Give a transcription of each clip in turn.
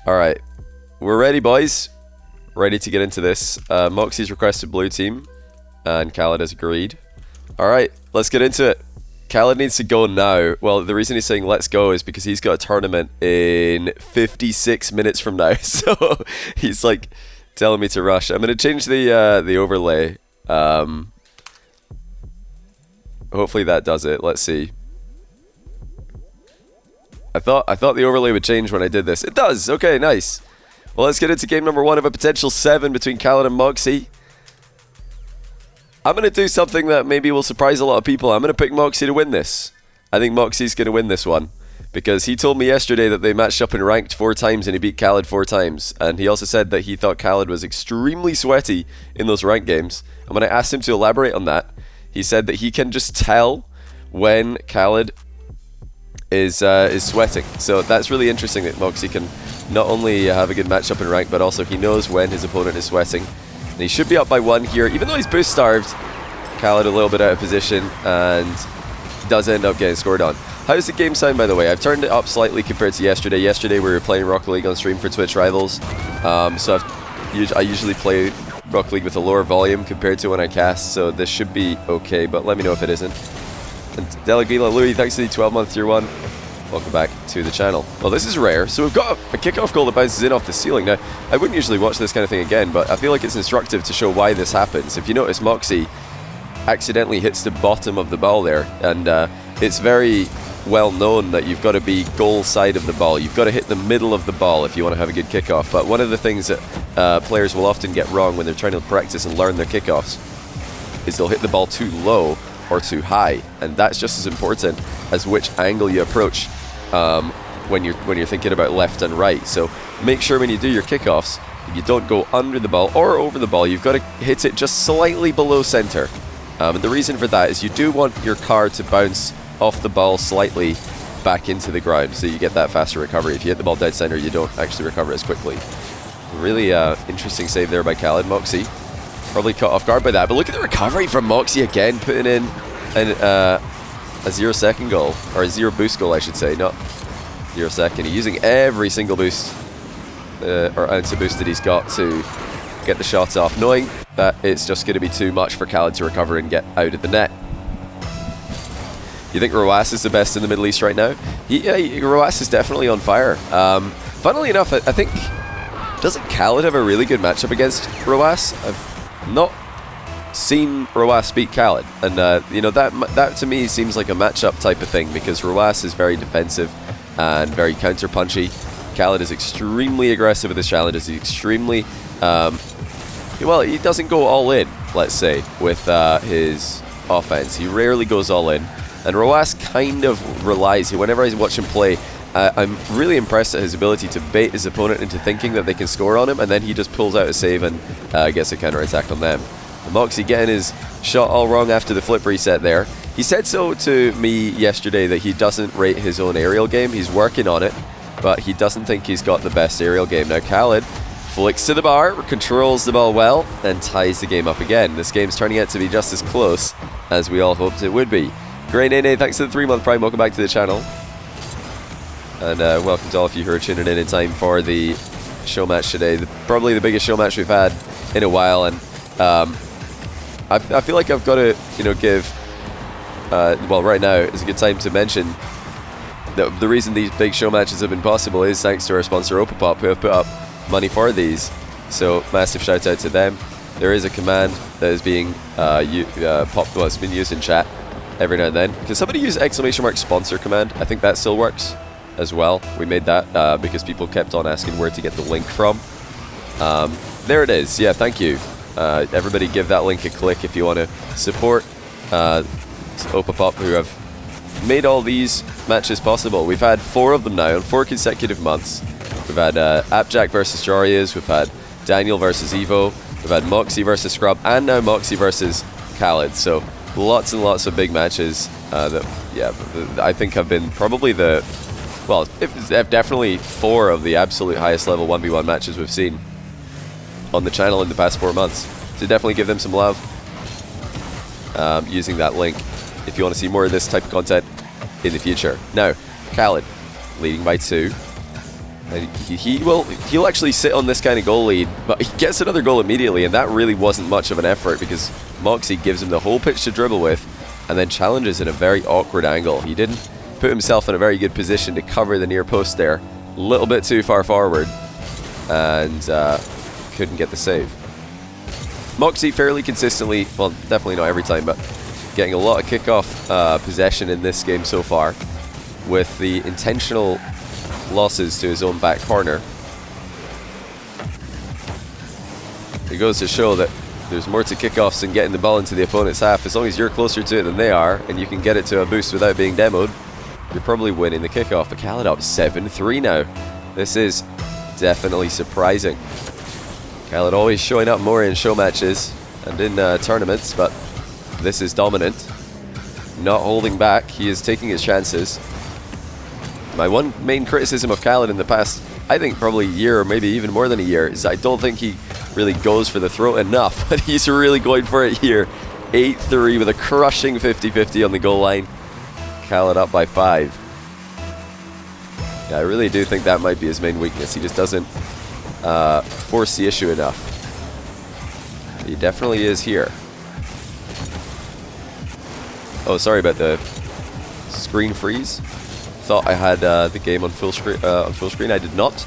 Alright, we're ready, boys. Ready to get into this. Mawkzy's requested blue team, and oKhaliD has agreed. Alright, let's get into it. oKhaliD needs to go now. Well, the reason he's saying let's go is because he's got a tournament in 56 minutes from now. So he's like telling me to rush. I'm going to change the overlay. Hopefully that does it. Let's see. I thought the overlay would change when I did this. It does. Okay, nice. Well, let's get into game number 1 of a potential 7 between oKhaliD and Mawkzy. I'm going to do something that maybe will surprise a lot of people. I'm going to pick Mawkzy to win this. I think Mawkzy's going to win this one. Because he told me yesterday that they matched up in ranked 4 times and he beat oKhaliD 4 times. And he also said that he thought oKhaliD was extremely sweaty in those ranked games. And when I asked him to elaborate on that, he said that he can just tell when oKhaliD is sweating. So that's really interesting that Mawkzy can not only have a good matchup in rank, but also he knows when his opponent is sweating. And he should be up by 1 here, even though he's boost starved. oKhaliD a little bit out of position and does end up getting scored on. How does the game sound, by the way? I've turned it up slightly compared to yesterday. Yesterday we were playing Rocket League on stream for Twitch Rivals. So I usually play Rocket League with a lower volume compared to when I cast, so this should be okay, but let me know if it isn't. And Delegila Louis, thanks to the 12-month tier 1. Welcome back to the channel. Well, this is rare, so we've got a kickoff goal that bounces in off the ceiling. Now, I wouldn't usually watch this kind of thing again, but I feel like it's instructive to show why this happens. If you notice, Mawkzy accidentally hits the bottom of the ball there, and it's very well known that you've got to be goal side of the ball. You've got to hit the middle of the ball if you want to have a good kickoff. But one of the things that players will often get wrong when they're trying to practice and learn their kickoffs is they'll hit the ball too low or too high, and that's just as important as which angle you approach when you're thinking about left and right. So make sure when you do your kickoffs, you don't go under the ball or over the ball. You've got to hit it just slightly below center. And the reason for that is you do want your car to bounce off the ball slightly back into the ground, so you get that faster recovery. If you hit the ball dead center, you don't actually recover as quickly. Really interesting save there by oKhaliD. Mawkzy probably caught off guard by that, but look at the recovery from Mawkzy again, putting in a 0-second goal, or a 0 boost goal I should say, not 0 second. He's using every single boost or ounce of boost that he's got to get the shots off, knowing that it's just going to be too much for oKhaliD to recover and get out of the net. You think Roas is the best in the Middle East right now? Roas is definitely on fire. Funnily enough, I think, doesn't oKhaliD have a really good matchup against Roas? I've not seen Roas beat oKhaliD, and you know, that to me seems like a matchup type of thing, because Roas is very defensive and very counter punchy. oKhaliD is extremely aggressive with his challenges. He's extremely well, he doesn't go all in, let's say, with his offense. He rarely goes all in. And Roas kind of relies, whenever I watch him play, I'm really impressed at his ability to bait his opponent into thinking that they can score on him, and then he just pulls out a save and gets a counter-attack on them. And Mawkzy getting his shot all wrong after the flip reset there. He said so to me yesterday that he doesn't rate his own aerial game. He's working on it, but he doesn't think he's got the best aerial game. Now oKhaliD flicks to the bar, controls the ball well, and ties the game up again. This game's turning out to be just as close as we all hoped it would be. Great Nene, thanks to the 3-month Prime, welcome back to the channel. And welcome to all of you who are tuning in time for the show match today. Probably the biggest show match we've had in a while, and I feel like I've got to, you know, give, well, right now is a good time to mention that the reason these big show matches have been possible is thanks to our sponsor Opapop, who have put up money for these. So massive shout out to them. There is a command that is being popped, well, it's been used in chat every now and then. Can somebody use !! sponsor command? I think that still works as well. We made that because people kept on asking where to get the link from. There it is. Yeah, thank you. Everybody give that link a click if you want to support Opapop, who have made all these matches possible. We've had 4 of them now in 4 consecutive months. We've had Appjack versus Jarias, we've had Daniel versus Evo, we've had Mawkzy versus Scrub, and now Mawkzy versus oKhaliD. So lots and lots of big matches that, yeah, I think have been probably the, well, definitely 4 of the absolute highest level 1v1 matches we've seen on the channel in the past 4 months. So definitely give them some love using that link if you want to see more of this type of content in the future. Now, oKhaliD leading by 2. And he'll actually sit on this kind of goal lead, but he gets another goal immediately, and that really wasn't much of an effort because Mawkzy gives him the whole pitch to dribble with and then challenges in a very awkward angle. He didn't put himself in a very good position to cover the near post there. A little bit too far forward, and couldn't get the save. Mawkzy fairly consistently, well, definitely not every time, but getting a lot of kickoff possession in this game so far, with the intentional losses to his own back corner. It goes to show that there's more to kickoffs than getting the ball into the opponent's half. As long as you're closer to it than they are, and you can get it to a boost without being demoed, you're probably winning the kickoff. But oKhaliD up 7-3 now. This is definitely surprising. oKhaliD always showing up more in show matches and in tournaments, but this is dominant. Not holding back, he is taking his chances. My one main criticism of oKhaliD in the past, I think probably a year or maybe even more than a year, is I don't think he really goes for the throw enough, but he's really going for it here. 8-3 with a crushing 50-50 on the goal line. oKhaliD up by 5. Yeah, I really do think that might be his main weakness. He just doesn't force the issue enough. He definitely is here. Oh, sorry about the screen freeze. Thought I had the game on full screen. I did not.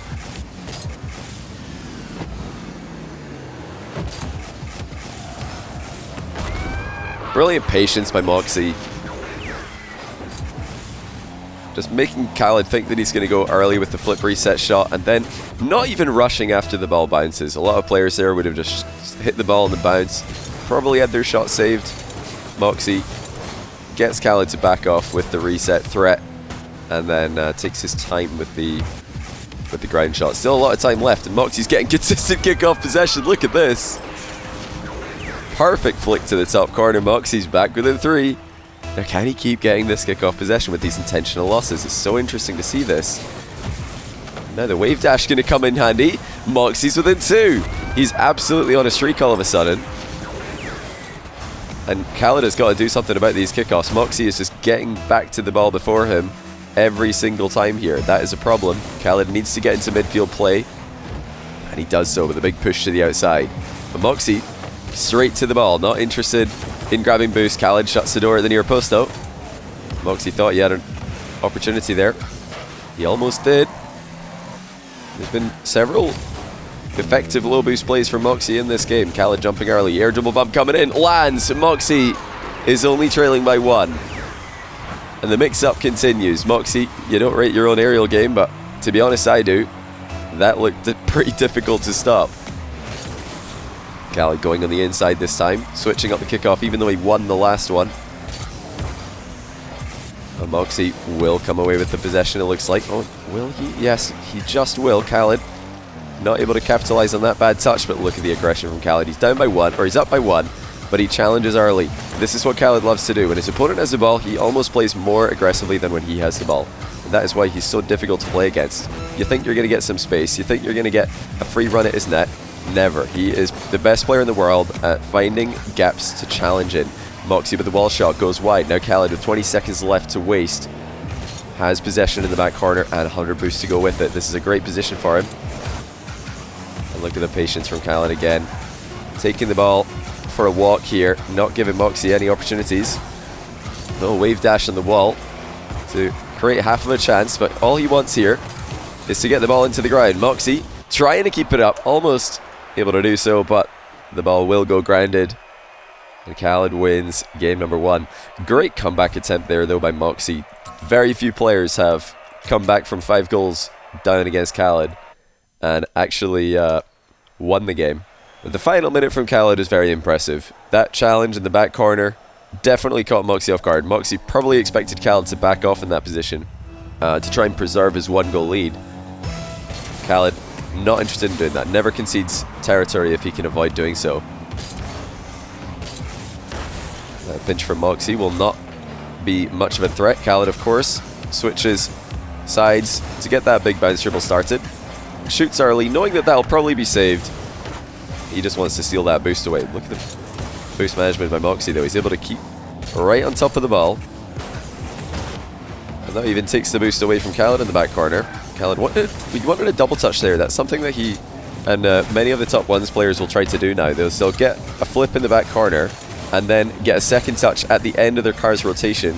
Brilliant patience by Mawkzy. Just making oKhaliD think that he's going to go early with the flip reset shot, and then not even rushing after the ball bounces. A lot of players there would have just hit the ball on the bounce, probably had their shot saved. Mawkzy gets oKhaliD to back off with the reset threat, and then takes his time with the ground shot. Still a lot of time left, and Mawkzy's getting consistent kickoff possession. Look at this. Perfect flick to the top corner. Mawkzy's back within 3. Now can he keep getting this kickoff possession with these intentional losses? It's so interesting to see this. Now the wave dash going to come in handy. Mawkzy's within 2. He's absolutely on a streak all of a sudden. And oKhaliD has got to do something about these kickoffs. Mawkzy is just getting back to the ball before him every single time here. That is a problem. oKhaliD needs to get into midfield play, and he does so with a big push to the outside. But Mawkzy straight to the ball, not interested in grabbing boost. oKhaliD shuts the door at the near post though. Mawkzy thought he had an opportunity there. He almost did. There's been several effective low boost plays from Mawkzy in this game. oKhaliD jumping early, air dribble bump coming in, lands. Mawkzy is only trailing by 1. And the mix-up continues. Mawkzy, you don't rate your own aerial game, but to be honest, I do. That looked pretty difficult to stop. oKhaliD going on the inside this time, switching up the kickoff even though he won the last one. And Mawkzy will come away with the possession, it looks like. Oh, will he? Yes, he just will. oKhaliD not able to capitalize on that bad touch, but look at the aggression from oKhaliD. He's down by 1, or he's up by 1, but he challenges early. This is what oKhaliD loves to do. When his opponent has the ball, he almost plays more aggressively than when he has the ball. And that is why he's so difficult to play against. You think you're going to get some space, you think you're going to get a free run at his net. Never. He is the best player in the world at finding gaps to challenge in. Mawkzy with the wall shot goes wide. Now oKhaliD with 20 seconds left to waste has possession in the back corner and 100 boosts to go with it. This is a great position for him. And look at the patience from oKhaliD again. Taking the ball for a walk here, not giving Mawkzy any opportunities. No wave dash on the wall to create half of a chance, but all he wants here is to get the ball into the ground. Mawkzy trying to keep it up, almost able to do so, but the ball will go grounded. And oKhaliD wins game number 1. Great comeback attempt there though by Mawkzy. Very few players have come back from 5 goals down against oKhaliD and actually won the game. But the final minute from oKhaliD is very impressive. That challenge in the back corner definitely caught Mawkzy off guard. Mawkzy probably expected oKhaliD to back off in that position to try and preserve his 1-goal lead. oKhaliD not interested in doing that. Never concedes territory if he can avoid doing so. That pinch from Mawkzy will not be much of a threat. oKhaliD, of course, switches sides to get that big bounce dribble started. Shoots early, knowing that that'll probably be saved. He just wants to steal that boost away. Look at the boost management by Mawkzy though. He's able to keep right on top of the ball. And that even takes the boost away from oKhaliD in the back corner. khalid wanted a double touch there. That's something that he and many of the top ones players will try to do now. They'll get a flip in the back corner and then get a second touch at the end of their car's rotation.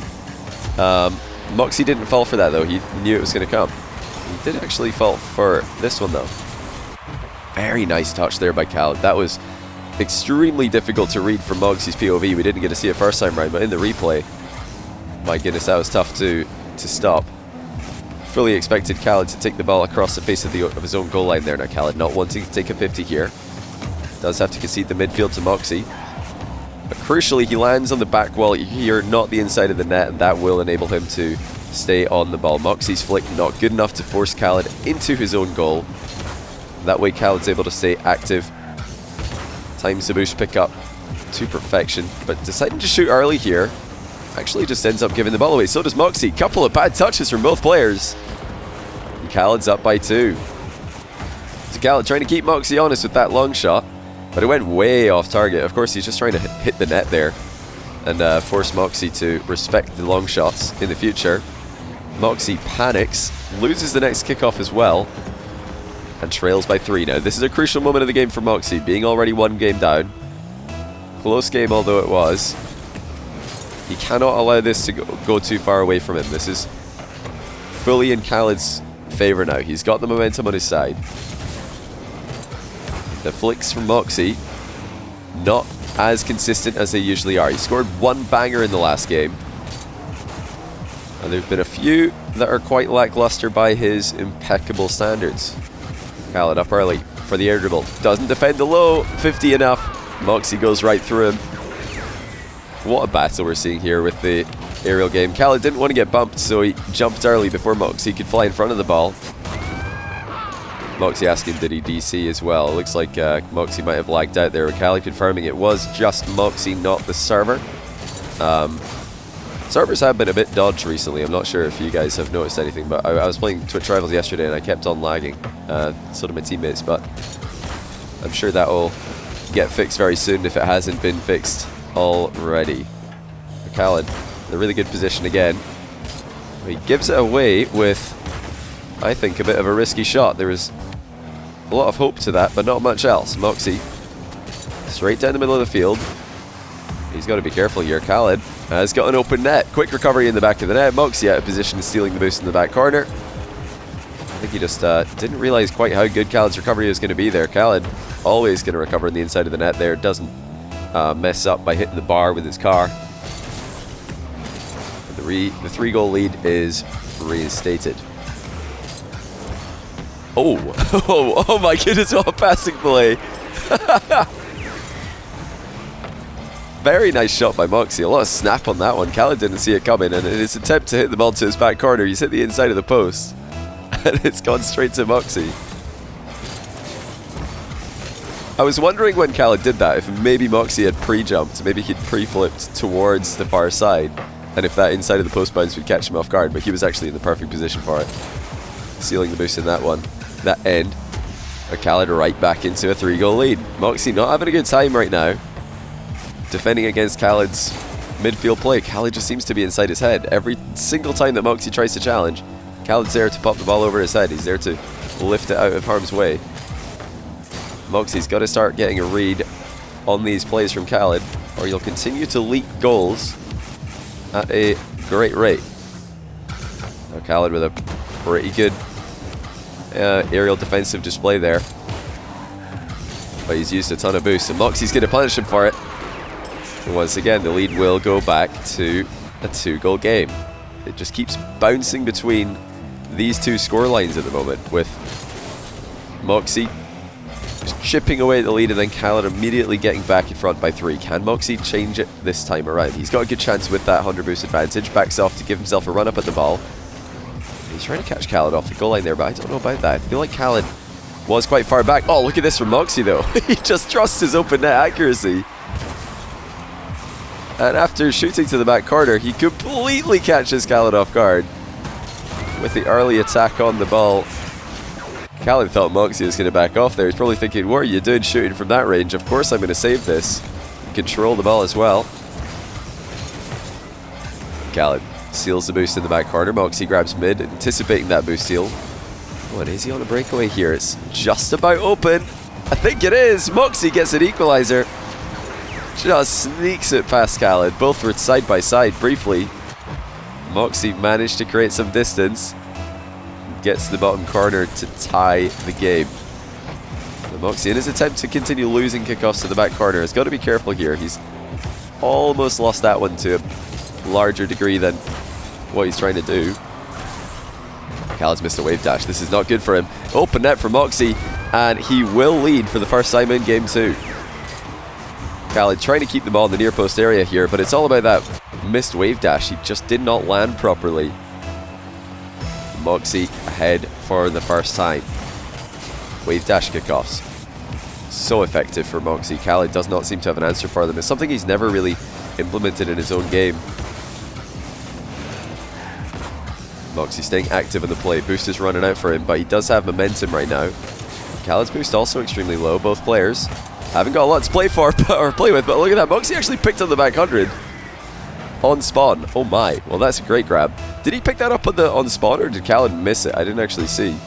Mawkzy didn't fall for that though. He knew it was going to come. He did actually fall for this one though. Very nice touch there by khalid. That was extremely difficult to read from Mawkzy's POV. We didn't get to see it first time round, but in the replay, my goodness, that was tough to stop. Fully expected khalid to take the ball across the face of his own goal line there. Now khalid not wanting to take a 50 here. Does have to concede the midfield to Mawkzy. But crucially, he lands on the back wall here, not the inside of the net, and that will enable him to stay on the ball. Mawkzy's flick not good enough to force khalid into his own goal. That way khalid's able to stay active. Times the boost pick up to perfection, but deciding to shoot early here actually just ends up giving the ball away. So does Mawkzy. Couple of bad touches from both players. And khalid's up by 2. So khalid trying to keep Mawkzy honest with that long shot, but it went way off target. Of course, he's just trying to hit the net there and force Mawkzy to respect the long shots in the future. Mawkzy panics, loses the next kickoff as well, and trails by 3 now. This is a crucial moment of the game for Mawkzy, being already 1 game down. Close game although it was. He cannot allow this to go too far away from him. This is fully in khalid's favour now. He's got the momentum on his side. The flicks from Mawkzy, not as consistent as they usually are. He scored 1 banger in the last game. And there have been a few that are quite lackluster by his impeccable standards. khalid up early for the air dribble. Doesn't defend the low. 50 enough. Mawkzy goes right through him. What a battle we're seeing here with the aerial game. khalid didn't want to get bumped, so he jumped early before Mawkzy could fly in front of the ball. Mawkzy asking did he DC as well. It looks like Mawkzy might have lagged out there. khalid confirming it was just Mawkzy, not the server. Servers have been a bit dodged recently. I'm not sure if you guys have noticed anything, but I was playing Twitch Rivals yesterday and I kept on lagging. So did my teammates, but I'm sure that will get fixed very soon if it hasn't been fixed already. khalid in a really good position again. He gives it away with, I think, a bit of a risky shot. There was a lot of hope to that, but not much else. Mawkzy straight down the middle of the field. He's got to be careful here. khalid has got an open net. Quick recovery in the back of the net. Mawkzy out of position, stealing the boost in the back corner. I think he just didn't realize quite how good khalid's recovery was going to be there. khalid always going to recover in the inside of the net there. Doesn't mess up by hitting the bar with his car. The 3-goal lead is reinstated. Oh my goodness, what a passing play. Very nice shot by Mawkzy. A lot of snap on that one. khalid didn't see it coming, and in his attempt to hit the ball to his back corner, he's hit the inside of the post. And it's gone straight to Mawkzy. I was wondering when khalid did that, if maybe Mawkzy had pre-jumped, maybe he'd pre-flipped towards the far side, and if that inside of the post bounce would catch him off guard, but he was actually in the perfect position for it. Sealing the boost in that one. That end. khalid right back into a 3-goal lead. Mawkzy not having a good time right now. Defending against khalid's midfield play. khalid just seems to be inside his head. Every single time that Mawkzy tries to challenge, khalid's there to pop the ball over his head. He's there to lift it out of harm's way. Mawkzy's got to start getting a read on these plays from khalid, or he'll continue to leak goals at a great rate. Now khalid with a pretty good aerial defensive display there. But he's used a ton of boosts, and Mawkzy's going to punish him for it. And once again, the lead will go back to a 2-goal game. It just keeps bouncing between these two score lines at the moment, with Mawkzy just chipping away at the lead and then khalid immediately getting back in front by 3. Can Mawkzy change it this time around? He's got a good chance with that 100 boost advantage. Backs off to give himself a run up at the ball. He's trying to catch khalid off the goal line there, but I don't know about that. I feel like khalid was quite far back. Oh, look at this from Mawkzy though. He just trusts his open net accuracy. And after shooting to the back corner, he completely catches khalid off guard with the early attack on the ball. khalid thought Mawkzy was going to back off there. He's probably thinking, what are you doing shooting from that range? Of course I'm going to save this. Control the ball as well. khalid seals the boost in the back corner. Mawkzy grabs mid, anticipating that boost steal. What, is he on a breakaway here? It's just about open. I think it is. Mawkzy gets an equalizer. Just sneaks it past khalid. Both were side by side briefly. Mawkzy managed to create some distance. Gets to the bottom corner to tie the game. Mawkzy, in his attempt to continue losing kickoffs to the back corner, has got to be careful here. He's almost lost that one to a larger degree than what he's trying to do. khalid's missed a wave dash. This is not good for him. Open net for Mawkzy, and he will lead for the first time in game 2. khalid trying to keep the ball in the near post area here, but it's all about that missed wave dash. He just did not land properly. Mawkzy ahead for the first time. Wave dash kickoffs. So effective for Mawkzy. khalid does not seem to have an answer for them. It's something he's never really implemented in his own game. Mawkzy staying active in the play. Boost is running out for him, but he does have momentum right now. khalid's boost also extremely low. Both players haven't got a lot to play for or play with, but look at that. Mawkzy actually picked up the back 100 on spawn. Oh my. Well, that's a great grab. Did he pick that up on spawn, or did khalid miss it? I didn't actually see.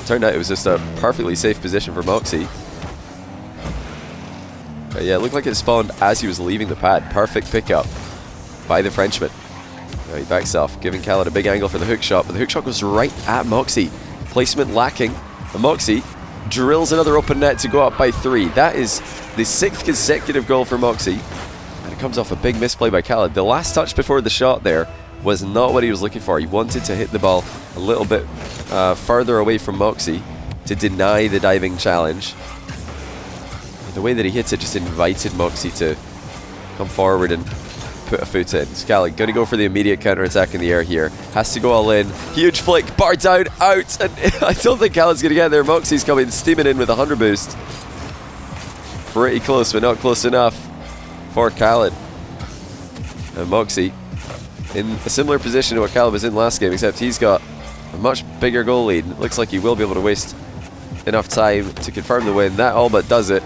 Turned out it was just a perfectly safe position for Mawkzy. But yeah, it looked like it spawned as he was leaving the pad. Perfect pickup by the Frenchman. Now he backs off, giving khalid a big angle for the hook shot, but the hook shot goes right at Mawkzy. Placement lacking. And Mawkzy drills another open net to go up by 3. That is the 6th consecutive goal for Mawkzy. And it comes off a big misplay by khalid. The last touch before the shot there was not what he was looking for. He wanted to hit the ball a little bit further away from Mawkzy to deny the diving challenge. The way that he hits it just invited Mawkzy to come forward and put a foot in. khalid going to go for the immediate counter-attack in the air here. Has to go all in. Huge flick. Bar down. Out. And I don't think khalid's going to get there. Mawkzy's coming steaming in with a 100 boost. Pretty close, but not close enough for khalid. And Mawkzy in a similar position to what khalid was in last game, except he's got a much bigger goal lead. It looks like he will be able to waste enough time to confirm the win. That all but does it.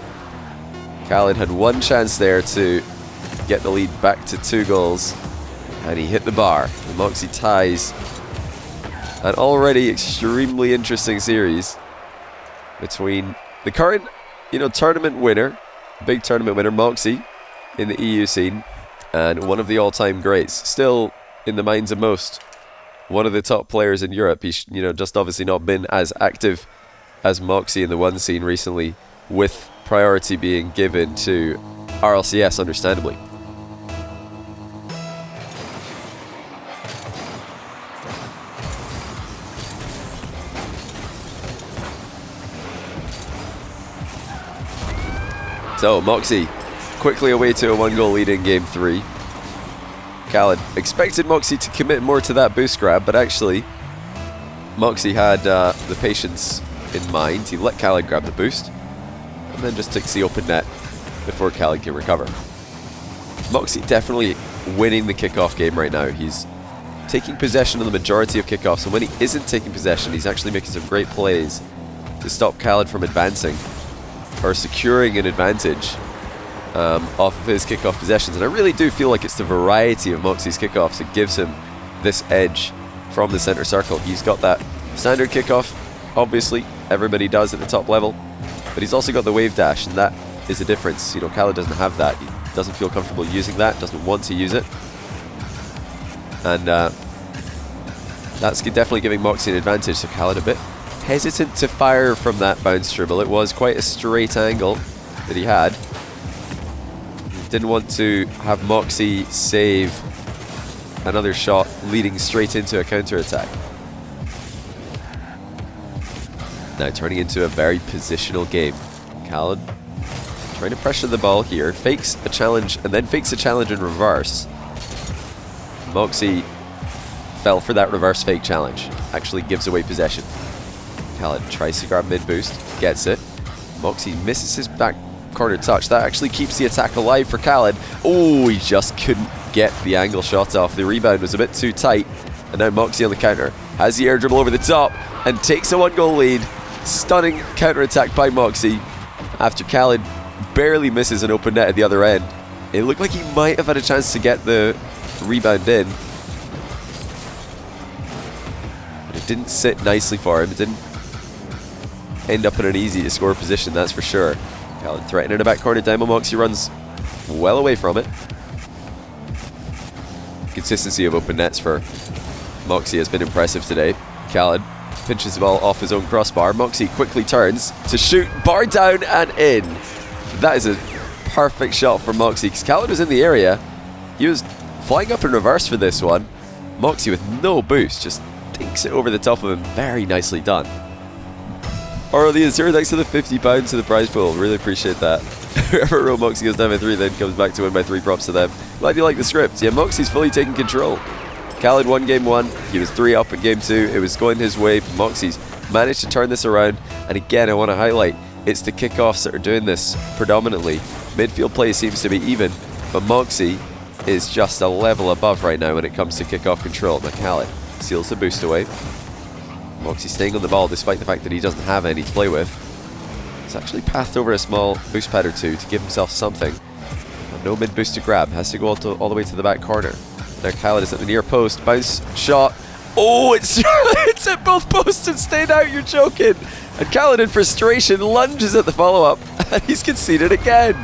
khalid had one chance there to get the lead back to 2 goals, and he hit the bar. And Mawkzy ties an already extremely interesting series between the current, tournament winner, big tournament winner, Mawkzy in the EU scene, and one of the all-time greats, still in the minds of most, one of the top players in Europe. He's, just obviously not been as active as Mawkzy in the one scene recently, with priority being given to RLCS, understandably. So, Mawkzy quickly away to a 1-goal lead in game 3. khalid expected Mawkzy to commit more to that boost grab, but actually Mawkzy had the patience in mind. He let khalid grab the boost and then just takes the open net before khalid can recover. Mawkzy definitely winning the kickoff game right now. He's taking possession of the majority of kickoffs, and when he isn't taking possession, he's actually making some great plays to stop khalid from advancing or securing an advantage off of his kickoff possessions. And I really do feel like it's the variety of Mawkzy's kickoffs that gives him this edge from the center circle. He's got that standard kickoff, obviously, everybody does at the top level, but he's also got the wave dash, and that is a difference. khalid doesn't have that. He doesn't feel comfortable using that, doesn't want to use it. And that's definitely giving Mawkzy an advantage. So khalid a bit hesitant to fire from that bounce dribble. It was quite a straight angle that he had. He didn't want to have Mawkzy save another shot leading straight into a counter-attack. Now turning into a very positional game. khalid trying to pressure the ball here, fakes a challenge and then fakes a challenge in reverse. Mawkzy fell for that reverse fake challenge, actually gives away possession. khalid tries to grab mid boost, gets it. Mawkzy misses his back corner touch. That actually keeps the attack alive for khalid. Oh, he just couldn't get the angle shot off. The rebound was a bit too tight, and now Mawkzy on the counter has the air dribble over the top and takes a 1-goal lead. Stunning counter attack by Mawkzy after khalid barely misses an open net at the other end. It looked like he might have had a chance to get the rebound in. didn't sit nicely for him. It didn't end up in an easy to score position, that's for sure. khalid threatening the back corner. Demo Mawkzy runs well away from it. Consistency of open nets for Mawkzy has been impressive today. khalid pinches the ball off his own crossbar. Mawkzy quickly turns to shoot, bar down and in. That is a perfect shot for Mawkzy, because khalid was in the area. He was flying up in reverse for this one. Mawkzy with no boost just dinks it over the top of him. Very nicely done. Aurelian, zero thanks to the £50 to the prize pool. Really appreciate that. Whoever wrote Mawkzy goes down by 3 then comes back to win by 3, props to them. Glad you like the script. Yeah, Mawkzy's fully taking control. khalid won game 1. He was 3 up in game 2. It was going his way. Mawkzy's managed to turn this around. And again, I want to highlight, it's the kickoffs that are doing this predominantly. Midfield play seems to be even, but Mawkzy is just a level above right now when it comes to kickoff control. khalid seals the boost away. Mawkzy staying on the ball despite the fact that he doesn't have any to play with. He's actually pathed over a small boost pad or two to give himself something. No mid boost to grab, has to go all the way to the back corner. Now khalid is at the near post, bounce shot. Oh, it's at both posts and stayed out, you're joking. And khalid in frustration lunges at the follow-up, and he's conceded again.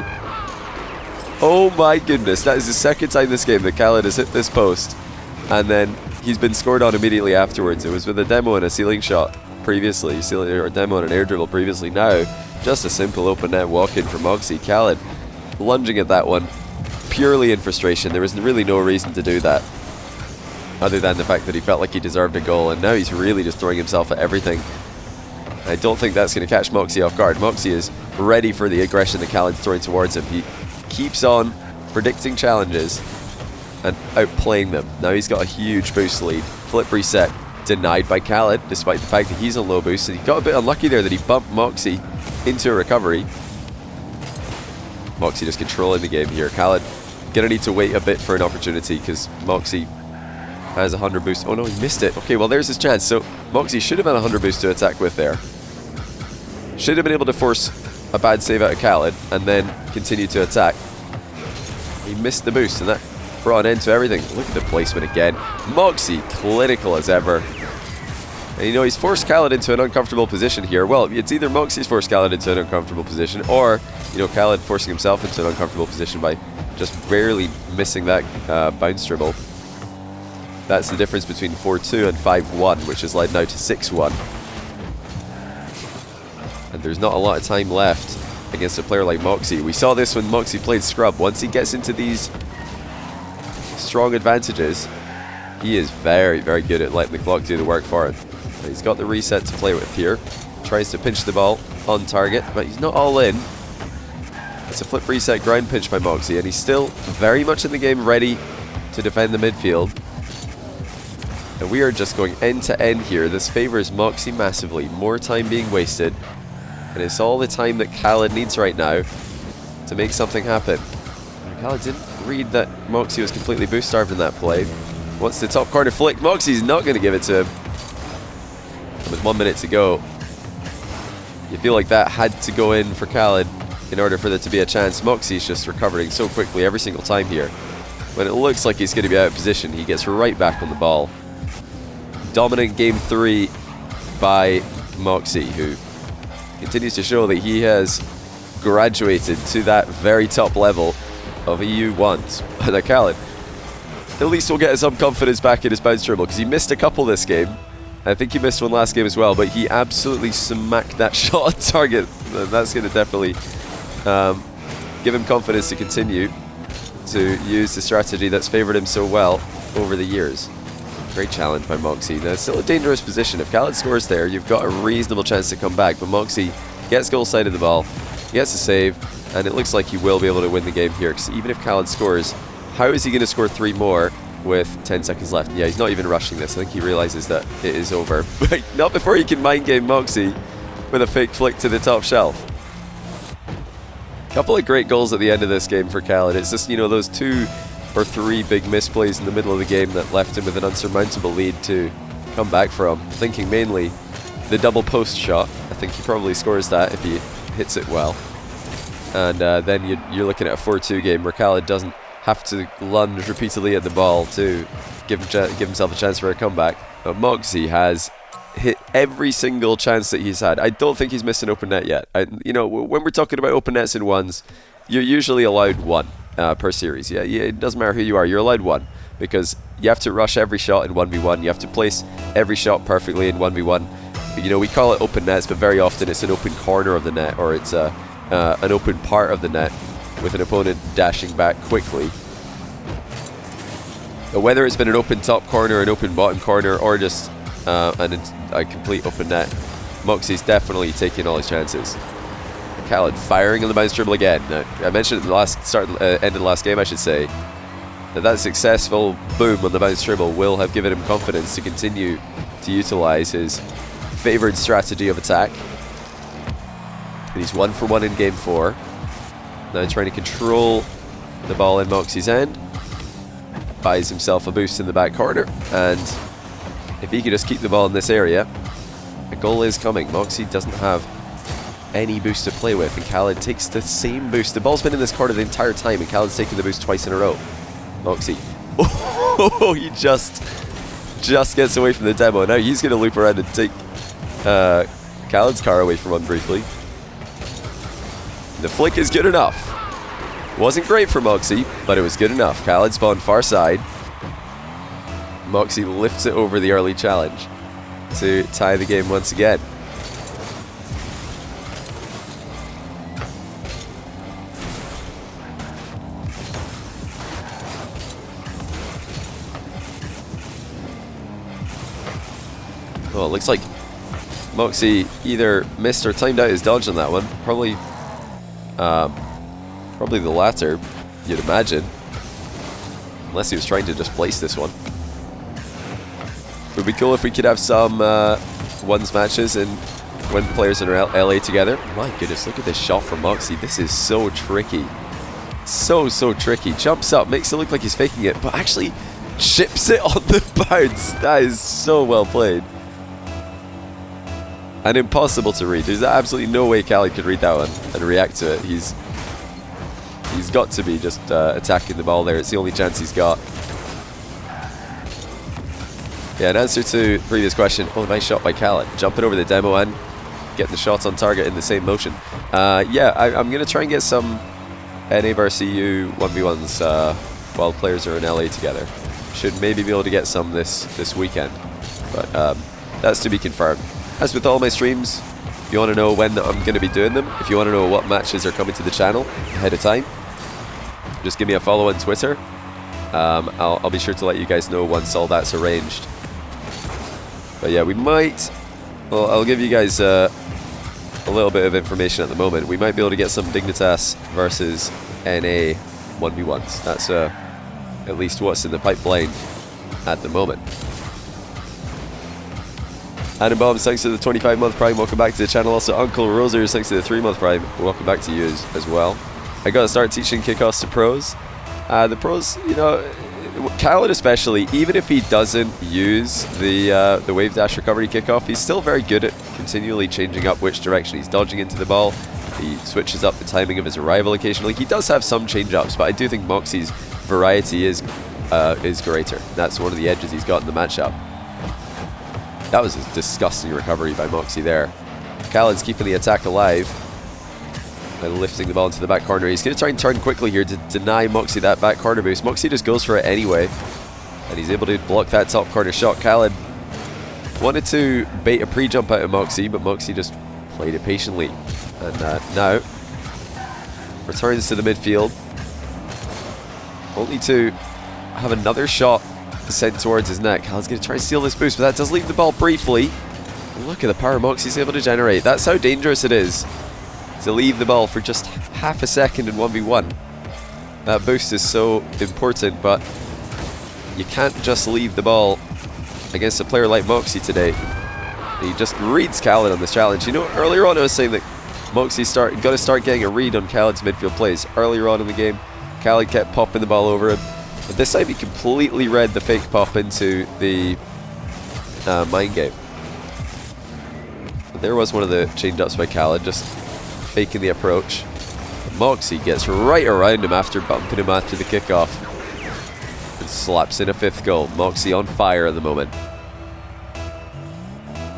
Oh my goodness, that is the second time this game that khalid has hit this post, and then he's been scored on immediately afterwards. It was with a demo and a ceiling shot previously, or a demo and an air dribble previously. Now, just a simple open net walk-in for Mawkzy. khalid lunging at that one purely in frustration. There was really no reason to do that, other than the fact that he felt like he deserved a goal, and now he's really just throwing himself at everything. I don't think that's going to catch Mawkzy off guard. Mawkzy is ready for the aggression that khalid's throwing towards him. He keeps on predicting challenges and outplaying them. Now he's got a huge boost lead. Flip reset denied by khalid, despite the fact that he's on low boost, and he got a bit unlucky there that he bumped Mawkzy into a recovery. Mawkzy just controlling the game here. khalid gonna need to wait a bit for an opportunity, because Mawkzy has 100 boost. Oh no, he missed it. Okay, well there's his chance. So Mawkzy should have had 100 boost to attack with there. Should have been able to force a bad save out of khalid and then continue to attack. He missed the boost, and that brought an end to everything. Look at the placement again. Mawkzy clinical as ever. And you know, he's forced khalid into an uncomfortable position here. Well, it's either Mawkzy's forced khalid into an uncomfortable position, or, you know, khalid forcing himself into an uncomfortable position by just barely missing that bounce dribble. That's the difference between 4-2 and 5-1, which is led now to 6-1. And there's not a lot of time left against a player like Mawkzy. We saw this when Mawkzy played scrub. Once he gets into these strong advantages, he is very, very good at letting the clock do the work for him. And he's got the reset to play with here. Tries to pinch the ball on target, but he's not all in. It's a flip reset ground pinch by Mawkzy, and he's still very much in the game, ready to defend the midfield. And we are just going end to end here. This favors Mawkzy massively. More time being wasted, and it's all the time that khalid needs right now to make something happen. khalid didn't read that Mawkzy was completely boost starved in that play. Wants the top corner flick. Mawkzy's not going to give it to him. And with 1 minute to go, you feel like that had to go in for khalid in order for there to be a chance. Mawkzy's just recovering so quickly every single time here. When it looks like he's going to be out of position, he gets right back on the ball. Dominant game 3 by Mawkzy, who continues to show that he has graduated to that very top level of EU1s. And khalid at least will get some confidence back in his bounce dribble, because he missed a couple this game. I think he missed one last game as well, but he absolutely smacked that shot on target. That's going to definitely give him confidence to continue to use the strategy that's favoured him so well over the years. Great challenge by Mawkzy. Now, it's still a dangerous position. If khalid scores there, you've got a reasonable chance to come back, but Mawkzy gets goal side of the ball, gets a save, and it looks like he will be able to win the game here, because even if khalid scores, how is he going to score 3 more with 10 seconds left? Yeah, he's not even rushing this. I think he realizes that it is over. But not before he can mind game Mawkzy with a fake flick to the top shelf. Couple of great goals at the end of this game for khalid. It's just, you know, those 2 or 3 big misplays in the middle of the game that left him with an unsurmountable lead to come back from. Thinking mainly the double post shot. I think he probably scores that if he hits it well. And then you're looking at a 4-2 game where khalid doesn't have to lunge repeatedly at the ball to give himself a chance for a comeback. But Mawkzy has hit every single chance that he's had. I don't think he's missed an open net yet. You know, when we're talking about open nets in ones, you're usually allowed one per series. Yeah, it doesn't matter who you are. You're allowed one because you have to rush every shot in 1v1. You have to place every shot perfectly in 1v1. You know, we call it open nets, but very often it's an open corner of the net, or it's an open part of the net with an opponent dashing back quickly. But whether it's been an open top corner, an open bottom corner, or just a complete open net, Mawkzy's definitely taking all his chances. oKhaliD firing on the bounce dribble again. I mentioned at the end of the last game, I should say, that successful boom on the bounce dribble will have given him confidence to continue to utilize his favored strategy of attack. And he's 1 for 1 in game 4. Now trying to control the ball in Mawkzy's end. Buys himself a boost in the back corner, and if he could just keep the ball in this area, a goal is coming. Mawkzy doesn't have any boost to play with, and oKhaliD takes the same boost. The ball's been in this corner the entire time, and oKhaliD's taken the boost twice in a row. Mawkzy, oh, he just gets away from the demo. Now he's going to loop around and take oKhaliD's car away from him briefly. The flick is good enough. Wasn't great for Mawkzy, but it was good enough. oKhaliD spawned far side. Mawkzy lifts it over the early challenge to tie the game once again. Well, it looks like Mawkzy either missed or timed out his dodge on that one. Probably the latter, you'd imagine. Unless he was trying to just place this one. It would be cool if we could have some ones matches and when players are in LA together. My goodness, look at this shot from Mawkzy. This is so tricky. So tricky. Jumps up, makes it look like he's faking it, but actually chips it on the bounce. That is so well played. And impossible to read. There's absolutely no way oKhaliD could read that one and react to it. He's got to be just attacking the ball there. It's the only chance he's got. Yeah, in answer to the previous question, oh, nice shot by oKhaliD. Jumping over the demo and getting the shots on target in the same motion. Yeah, I'm going to try and get some NA vs EU 1v1s while players are in LA together. Should maybe be able to get some this weekend. But that's to be confirmed. As with all my streams, if you want to know when I'm going to be doing them, if you want to know what matches are coming to the channel ahead of time, just give me a follow on Twitter. I'll be sure to let you guys know once all that's arranged. But yeah, we might... Well, I'll give you guys a little bit of information at the moment. We might be able to get some Dignitas versus NA 1v1s. That's at least what's in the pipeline at the moment. Adam Bombs, thanks to the 25-month Prime. Welcome back to the channel. Also, Uncle Rosers, thanks to the 3-month Prime. Welcome back to you as well. I got to start teaching kickoffs to pros. The pros, you know, oKhaliD especially, even if he doesn't use the wave dash recovery kickoff, he's still very good at continually changing up which direction he's dodging into the ball. He switches up the timing of his arrival occasionally. He does have some change-ups, but I do think Mawkzy's variety is greater. That's one of the edges he's got in the matchup. That was a disgusting recovery by Mawkzy there. oKhaliD's keeping the attack alive by lifting the ball into the back corner. He's going to try and turn quickly here to deny Mawkzy that back corner boost. Mawkzy just goes for it anyway, and he's able to block that top corner shot. oKhaliD wanted to bait a pre-jump out of Mawkzy, but Mawkzy just played it patiently. And now returns to the midfield, only to have another shot sent towards his neck. oKhaliD's going to try and steal this boost, but that does leave the ball briefly. Look at the power Mawkzy's able to generate. That's how dangerous it is to leave the ball for just half a second in 1v1. That boost is so important, but you can't just leave the ball against a player like Mawkzy today. He just reads oKhaliD on this challenge. You know, earlier on I was saying that Mawkzy's got to start getting a read on oKhaliD's midfield plays. Earlier on in the game, oKhaliD kept popping the ball over him. But this time he completely read the fake pop into the mind game. But there was one of the change-ups by oKhaliD, just faking the approach. Mawkzy gets right around him after bumping him after the kickoff and slaps in a 5th goal. Mawkzy on fire at the moment.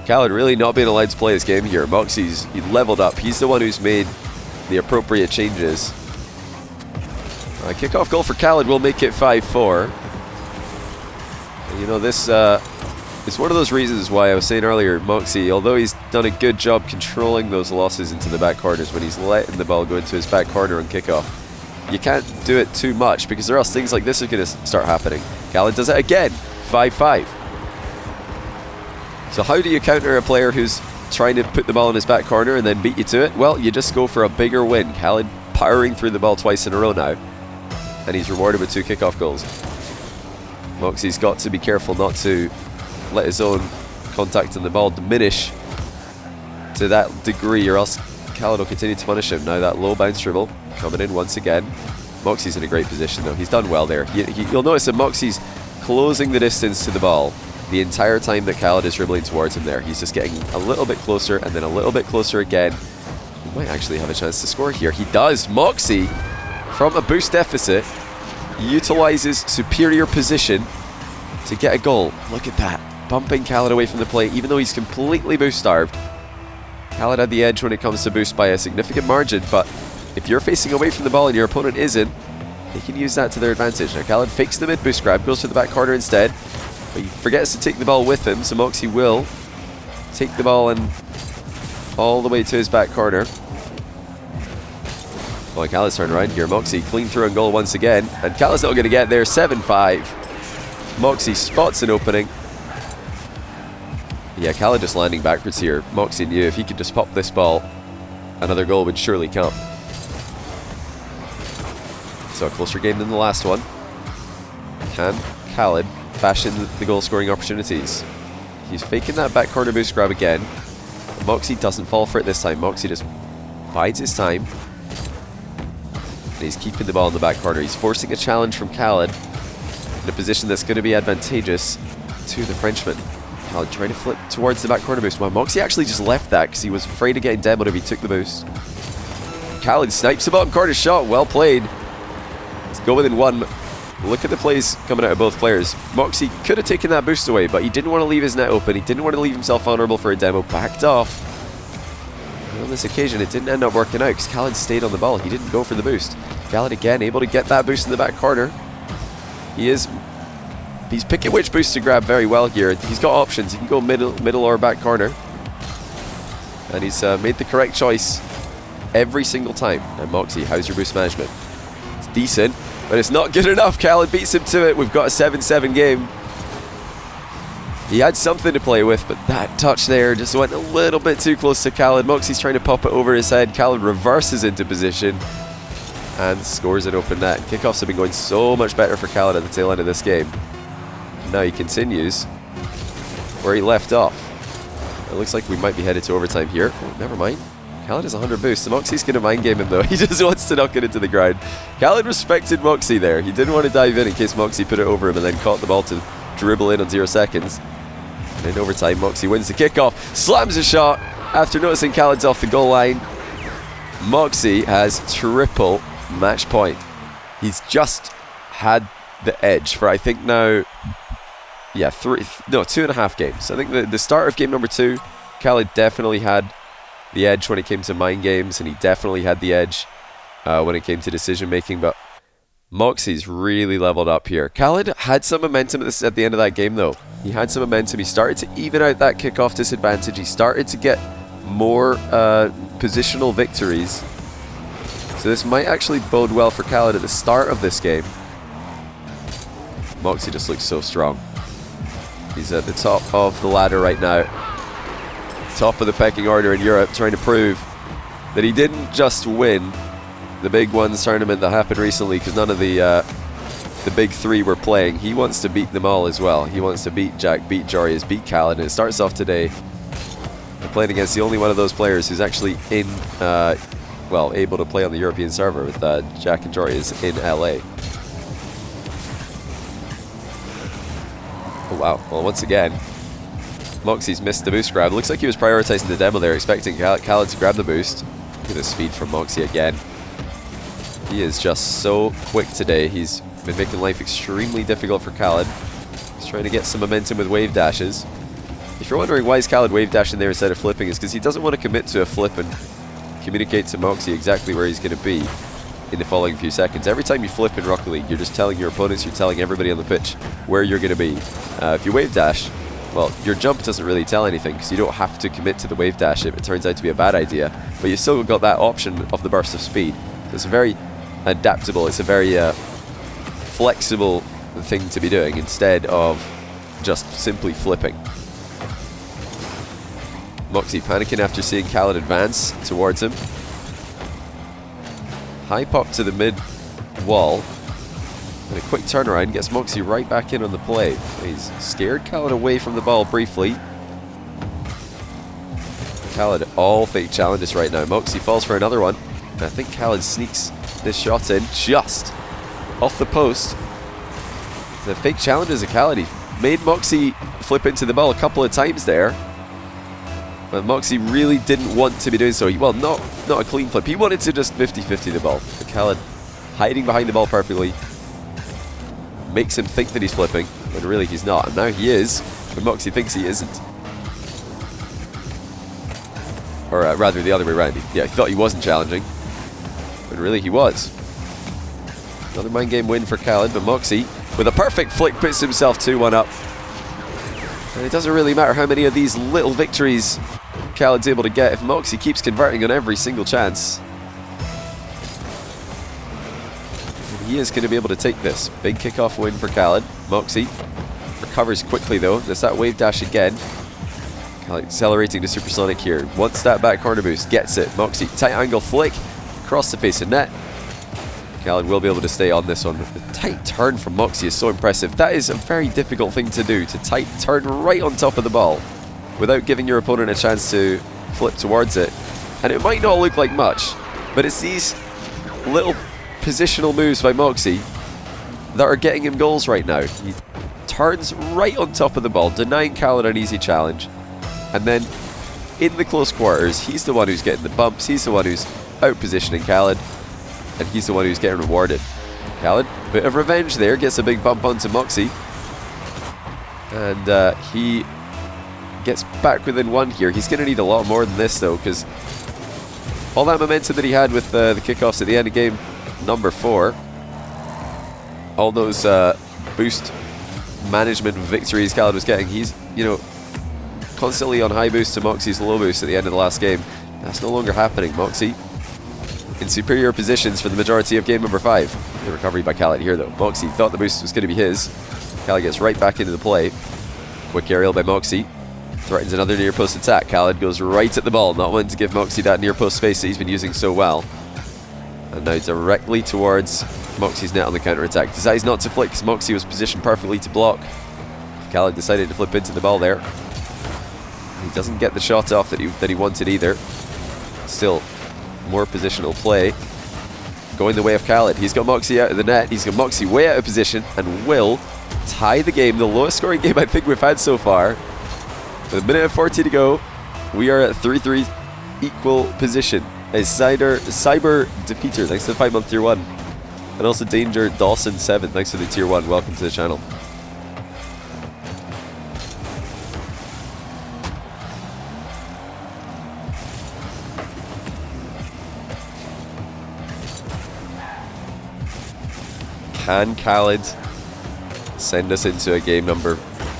Khalid really not being allowed to play this game here. Mawkzy's he leveled up. He's the one who's made the appropriate changes. Kickoff goal for Khalid will make it 5-4. You know, this it's one of those reasons why I was saying earlier, Mawkzy, although he's done a good job controlling those losses into the back corners when he's letting the ball go into his back corner on kickoff, you can't do it too much because or else things like this are going to start happening. Khalid does it again, 5-5. So how do you counter a player who's trying to put the ball in his back corner and then beat you to it? Well, you just go for a bigger win. Khalid powering through the ball twice in a row now, and he's rewarded with 2 kickoff goals. Mawkzy's got to be careful not to let his own contact on the ball diminish to that degree, or else Khalid will continue to punish him. Now that low bounce dribble coming in once again. Mawkzy's in a great position though. He's done well there. You'll notice that Mawkzy's closing the distance to the ball the entire time that Khalid is dribbling towards him there. He's just getting a little bit closer and then a little bit closer again. He might actually have a chance to score here. He does. Mawkzy, from a boost deficit, utilizes superior position to get a goal. Look at that. Bumping Khalid away from the play, even though he's completely boost starved. Khalid had the edge when it comes to boost by a significant margin, but if you're facing away from the ball and your opponent isn't, they can use that to their advantage. Now Khalid fakes the mid boost grab, goes to the back corner instead, but he forgets to take the ball with him, so Mawkzy will take the ball and all the way to his back corner. Well, Khalid's turned around here. Mawkzy clean through and goal once again, and Khalid's not going to get there. 7-5. Mawkzy spots an opening. Yeah, Khalid just landing backwards here. Mawkzy knew if he could just pop this ball, another goal would surely come. So a closer game than the last one. Can Khalid fashion the goal scoring opportunities? He's faking that back corner boost grab again. Mawkzy doesn't fall for it this time. Mawkzy just bides his time. And he's keeping the ball in the back corner. He's forcing a challenge from Khalid in a position that's going to be advantageous to the Frenchman. Khalid trying to flip towards the back corner boost. Well, Mawkzy actually just left that because he was afraid of getting demoed if he took the boost. Khalid snipes the bottom corner shot. Well played. Let's go within one. Look at the plays coming out of both players. Mawkzy could have taken that boost away, but he didn't want to leave his net open. He didn't want to leave himself vulnerable for a demo. Backed off. And on this occasion, it didn't end up working out because Khalid stayed on the ball. He didn't go for the boost. Khalid again able to get that boost in the back corner. He's picking which boost to grab very well here. He's got options. He can go middle or back corner. And he's made the correct choice every single time. And Mawkzy, how's your boost management? It's decent, but it's not good enough. Khalid beats him to it. We've got a 7-7 game. He had something to play with, but that touch there just went a little bit too close to Khalid. Mawkzy's trying to pop it over his head. Khalid reverses into position and scores an open net. Kickoffs have been going so much better for Khalid at the tail end of this game. Now he continues where he left off. It looks like we might be headed to overtime here. Oh, never mind. Khalid has 100 boosts. So Mawkzy's going to mind game him though. He just wants to knock it into the ground. Khalid respected Mawkzy there. He didn't want to dive in case Mawkzy put it over him and then caught the ball to dribble in on 0 seconds. And in overtime, Mawkzy wins the kickoff, slams a shot after noticing Khalid's off the goal line. Mawkzy has triple match point. He's just had the edge for I think now, yeah, 2.5 games. I think the start of game number 2, Khalid definitely had the edge when it came to mind games, and he definitely had the edge when it came to decision making, but Mawkzy's really leveled up here. Khalid had some momentum at the end of that game though. He had some momentum. He started to even out that kickoff disadvantage. He started to get more positional victories. So this might actually bode well for Khalid at the start of this game. Mawkzy just looks so strong. He's at the top of the ladder right now. Top of the pecking order in Europe, trying to prove that he didn't just win the Big Ones tournament that happened recently, because none of the big 3 were playing. He wants to beat them all as well. He wants to beat Jack, beat Jorius, beat Khalid, and it starts off today playing against the only one of those players who's actually in, well, able to play on the European server with Jack and Jorius in LA. Oh wow, well once again, Mawkzy's missed the boost grab. Looks like he was prioritizing the demo there, expecting Khalid to grab the boost. Look at the speed from Mawkzy again. He is just so quick today. He's been making life extremely difficult for Khalid. He's trying to get some momentum with wave dashes. If you're wondering why is khalid wave dashing there instead of flipping, it's because he doesn't want to commit to a flip and communicate to Mawkzy exactly where he's going to be in the following few seconds. Every time you flip in Rocket League, you're just telling your opponents, you're telling everybody on the pitch where you're going to be. If you wave dash, well, your jump doesn't really tell anything because you don't have to commit to the wave dash if it turns out to be a bad idea, but you've still got that option of the burst of speed. It's very adaptable, it's a very flexible thing to be doing instead of just simply flipping. Mawkzy panicking after seeing khalid advance towards him. High pop to the mid wall. And a quick turnaround gets Mawkzy right back in on the play. He's scared khalid away from the ball briefly. khalid all fake challenges right now. Mawkzy falls for another one. And I think khalid sneaks this shot in just off the post. The fake challenges of khalid. He made Mawkzy flip into the ball a couple of times there. But Mawkzy really didn't want to be doing so. Well, not a clean flip. He wanted to just 50-50 the ball. But khalid hiding behind the ball perfectly makes him think that he's flipping, when really he's not. And now he is, but Mawkzy thinks he isn't. Or rather the other way around. He thought he wasn't challenging, but really he was. Another mind game win for khalid, but Mawkzy, with a perfect flick, puts himself 2-1 up. And it doesn't really matter how many of these little victories khalid's able to get if Mawkzy keeps converting on every single chance. And he is going to be able to take this. Big kickoff win for khalid. Mawkzy recovers quickly though. There's that wave dash again. khalid accelerating to supersonic here. Wants that back corner boost. Gets it. Mawkzy, tight angle flick. Across the face of net. khalid will be able to stay on this one. The tight turn from Mawkzy is so impressive. That is a very difficult thing to do, to tight turn right on top of the ball without giving your opponent a chance to flip towards it. And it might not look like much, but it's these little positional moves by Mawkzy that are getting him goals right now. He turns right on top of the ball, denying khalid an easy challenge. And then in the close quarters, he's the one who's getting the bumps, he's the one who's out-positioning khalid, and he's the one who's getting rewarded. khalid, bit of revenge there, gets a big bump onto Mawkzy. And he gets back within one here. He's going to need a lot more than this though, because all that momentum that he had with the kickoffs at the end of game number 4, all those boost management victories khalid was getting, he's, constantly on high boost to Mawkzy's low boost at the end of the last game. That's no longer happening. Mawkzy in superior positions for the majority of game number 5. The recovery by khalid here though. Mawkzy thought the boost was going to be his. khalid gets right back into the play. Quick aerial by Mawkzy. Threatens another near post attack. khalid goes right at the ball, not wanting to give Mawkzy that near post space that he's been using so well. And now directly towards Mawkzy's net on the counter attack. Decides not to flick because Mawkzy was positioned perfectly to block. khalid decided to flip into the ball there. He doesn't get the shot off that he wanted either. Still, more positional play going the way of khalid. He's got Mawkzy out of the net. He's got Mawkzy way out of position and will tie the game. The lowest scoring game I think we've had so far. With a minute and 40 to go, we are at 3-3 equal position. As Cyber Defeater, thanks to the 5-month tier 1. And also Danger Dawson 7, thanks to the tier 1. Welcome to the channel. Can khalid send us into a game number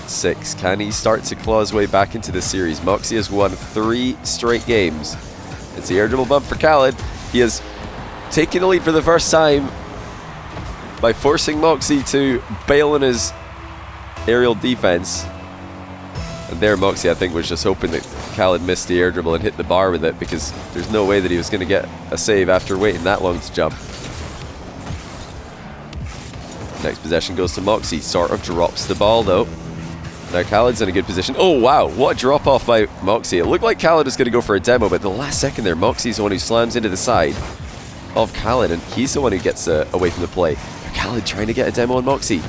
6? Can he start to claw his way back into the series? Mawkzy has won 3 straight games. It's the air dribble bump for khalid. He has taken the lead for the first time by forcing Mawkzy to bail on his aerial defense. And there Mawkzy, I think, was just hoping that khalid missed the air dribble and hit the bar with it, because there's no way that he was going to get a save after waiting that long to jump. Next possession goes to Mawkzy. Sort of drops the ball though. Now khalid's in a good position. Oh wow, what a drop off by Mawkzy. It looked like khalid was going to go for a demo, but at the last second there, Mawkzy's the one who slams into the side of khalid, and he's the one who gets away from the play. khalid trying to get a demo on Mawkzy.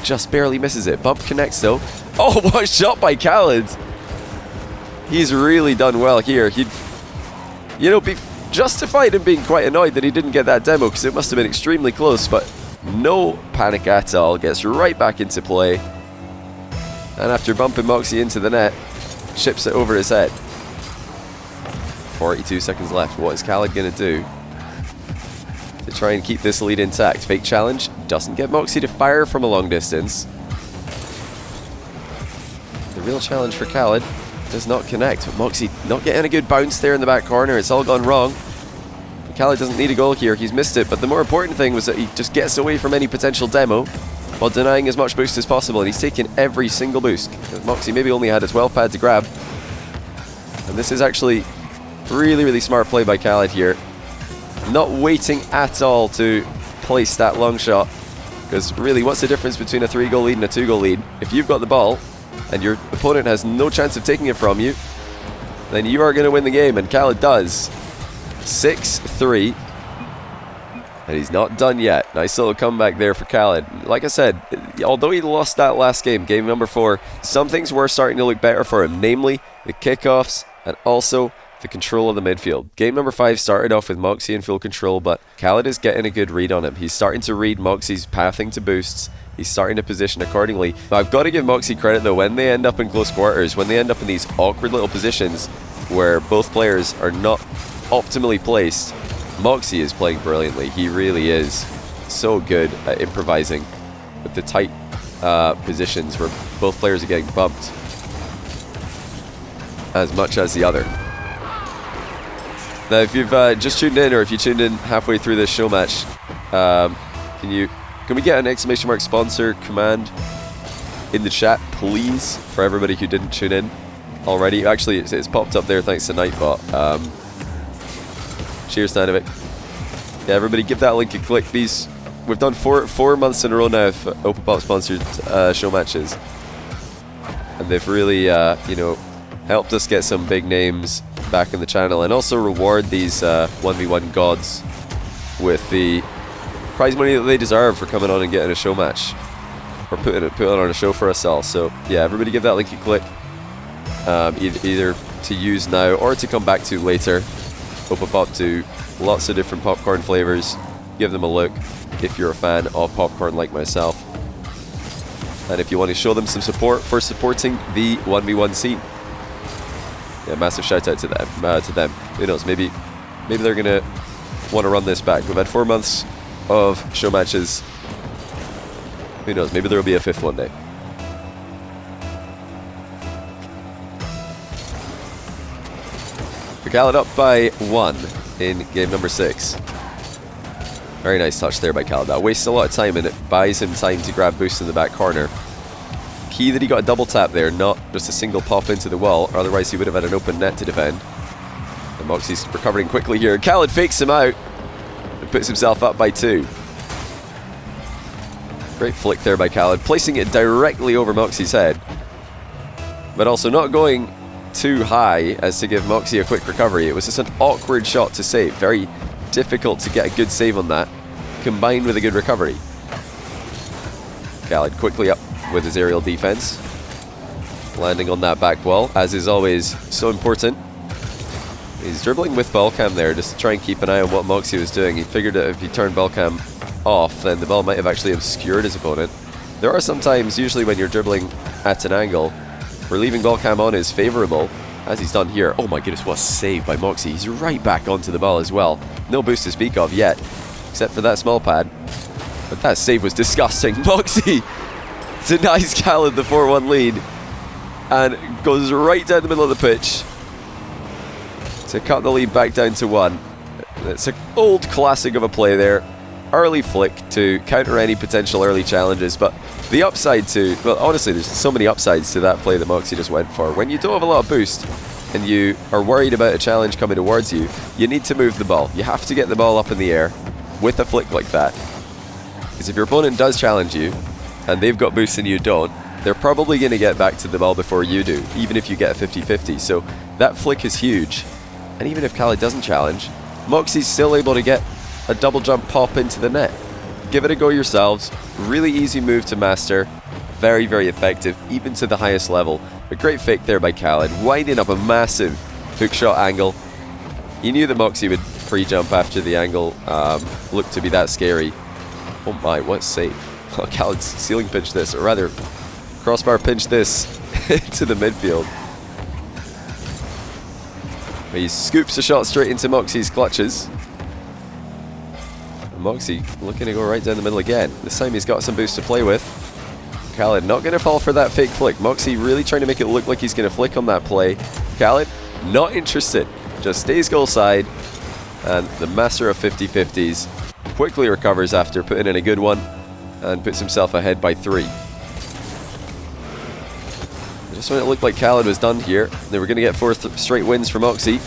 Just barely misses it. Bump connects though. Oh, what a shot by khalid. He's really done well here. He'd, be justified in being quite annoyed that he didn't get that demo, because it must have been extremely close, but no panic at all. Gets right back into play. And after bumping Mawkzy into the net, chips it over his head. 42 seconds left. What is khalid going to do to try and keep this lead intact? Fake challenge doesn't get Mawkzy to fire from a long distance. The real challenge for khalid does not connect. But Mawkzy not getting a good bounce there in the back corner. It's all gone wrong. khalid doesn't need a goal here. He's missed it. But the more important thing was that he just gets away from any potential demo while denying as much boost as possible. And he's taken every single boost. Mawkzy maybe only had a 12 pad to grab. And this is actually really, really smart play by khalid here. Not waiting at all to place that long shot. Because really, what's the difference between a 3-goal lead and a 2-goal lead? If you've got the ball and your opponent has no chance of taking it from you, then you are going to win the game. And khalid does. 6-3. And he's not done yet. Nice little comeback there for khalid. Like I said, although he lost that last game, game number 4, some things were starting to look better for him. Namely, the kickoffs and also the control of the midfield. Game number 5 started off with Mawkzy in full control, but khalid is getting a good read on him. He's starting to read Mawkzy's pathing to boosts. He's starting to position accordingly. Now, I've got to give Mawkzy credit though. When they end up in close quarters, when they end up in these awkward little positions where both players are not optimally placed, Mawkzy is playing brilliantly. He really is so good at improvising with the tight positions where both players are getting bumped as much as the other. Now, if you've just tuned in, or if you tuned in halfway through this show match, can we get an exclamation mark sponsor command in the chat, please, for everybody who didn't tune in already? Actually, it's popped up there thanks to Nightbot. Cheers, Stanovic. Yeah, everybody give that link a click. We've done four months in a row now of oPhaliD sponsored show matches, and they've really, helped us get some big names back in the channel, and also reward these 1v1 gods with the prize money that they deserve for coming on and getting a show match, or putting on a show for us all. So yeah, everybody give that link a click, either to use now or to come back to later. oPhaliD do lots of different popcorn flavors. Give them a look if you're a fan of popcorn like myself, and if you want to show them some support for supporting the 1v1 scene. Yeah, massive shout out to them. Who knows? Maybe they're gonna want to run this back. We've had 4 months of show matches. Who knows? Maybe there will be a 5th one day. khalid up by 1 in game number 6. Very nice touch there by khalid. That wastes a lot of time, and it buys him time to grab boost in the back corner. Key that he got a double tap there, not just a single pop into the wall, or otherwise he would have had an open net to defend. And Mawkzy's recovering quickly here. khalid fakes him out and puts himself up by 2. Great flick there by khalid, placing it directly over Mawkzy's head, but also not going too high as to give Mawkzy a quick recovery. It was just an awkward shot to save. Very difficult to get a good save on that, combined with a good recovery. khalid quickly up with his aerial defense, landing on that back wall, as is always so important. He's dribbling with ball cam there just to try and keep an eye on what Mawkzy was doing. He figured that if he turned ball cam off, then the ball might have actually obscured his opponent. There are some times, usually when you're dribbling at an angle, where leaving ball cam on is favourable, as he's done here. Oh my goodness, what a save by Mawkzy. He's right back onto the ball as well. No boost to speak of yet, except for that small pad. But that save was disgusting. Mawkzy denies khalid the 4-1 lead and goes right down the middle of the pitch to cut the lead back down to 1. It's an old classic of a play there. Early flick to counter any potential early challenges, but the upside to, well, honestly, there's so many upsides to that play that Mawkzy just went for. When you don't have a lot of boost and you are worried about a challenge coming towards you, you need to move the ball. You have to get the ball up in the air with a flick like that. Because if your opponent does challenge you, and they've got boosts and you don't, they're probably going to get back to the ball before you do, even if you get a 50-50. So that flick is huge. And even if khalid doesn't challenge, Mawkzy's still able to get a double jump pop into the net. Give it a go yourselves. Really easy move to master. Very, very effective, even to the highest level. A great fake there by khalid, winding up a massive hook shot angle. He knew that Mawkzy would pre-jump after the angle looked to be that scary. Oh my, what a save. khalid's ceiling pinch this, or rather crossbar pinch this into the midfield. He scoops a shot straight into Mawkzy's clutches. Mawkzy looking to go right down the middle again. This time he's got some boost to play with. oKhaliD not going to fall for that fake flick. Mawkzy really trying to make it look like he's going to flick on that play. oKhaliD not interested. Just stays goal side. And the master of 50-50s quickly recovers after putting in a good one and puts himself ahead by 3. Just when it looked like oKhaliD was done here, they were going to get 4 straight wins for Mawkzy.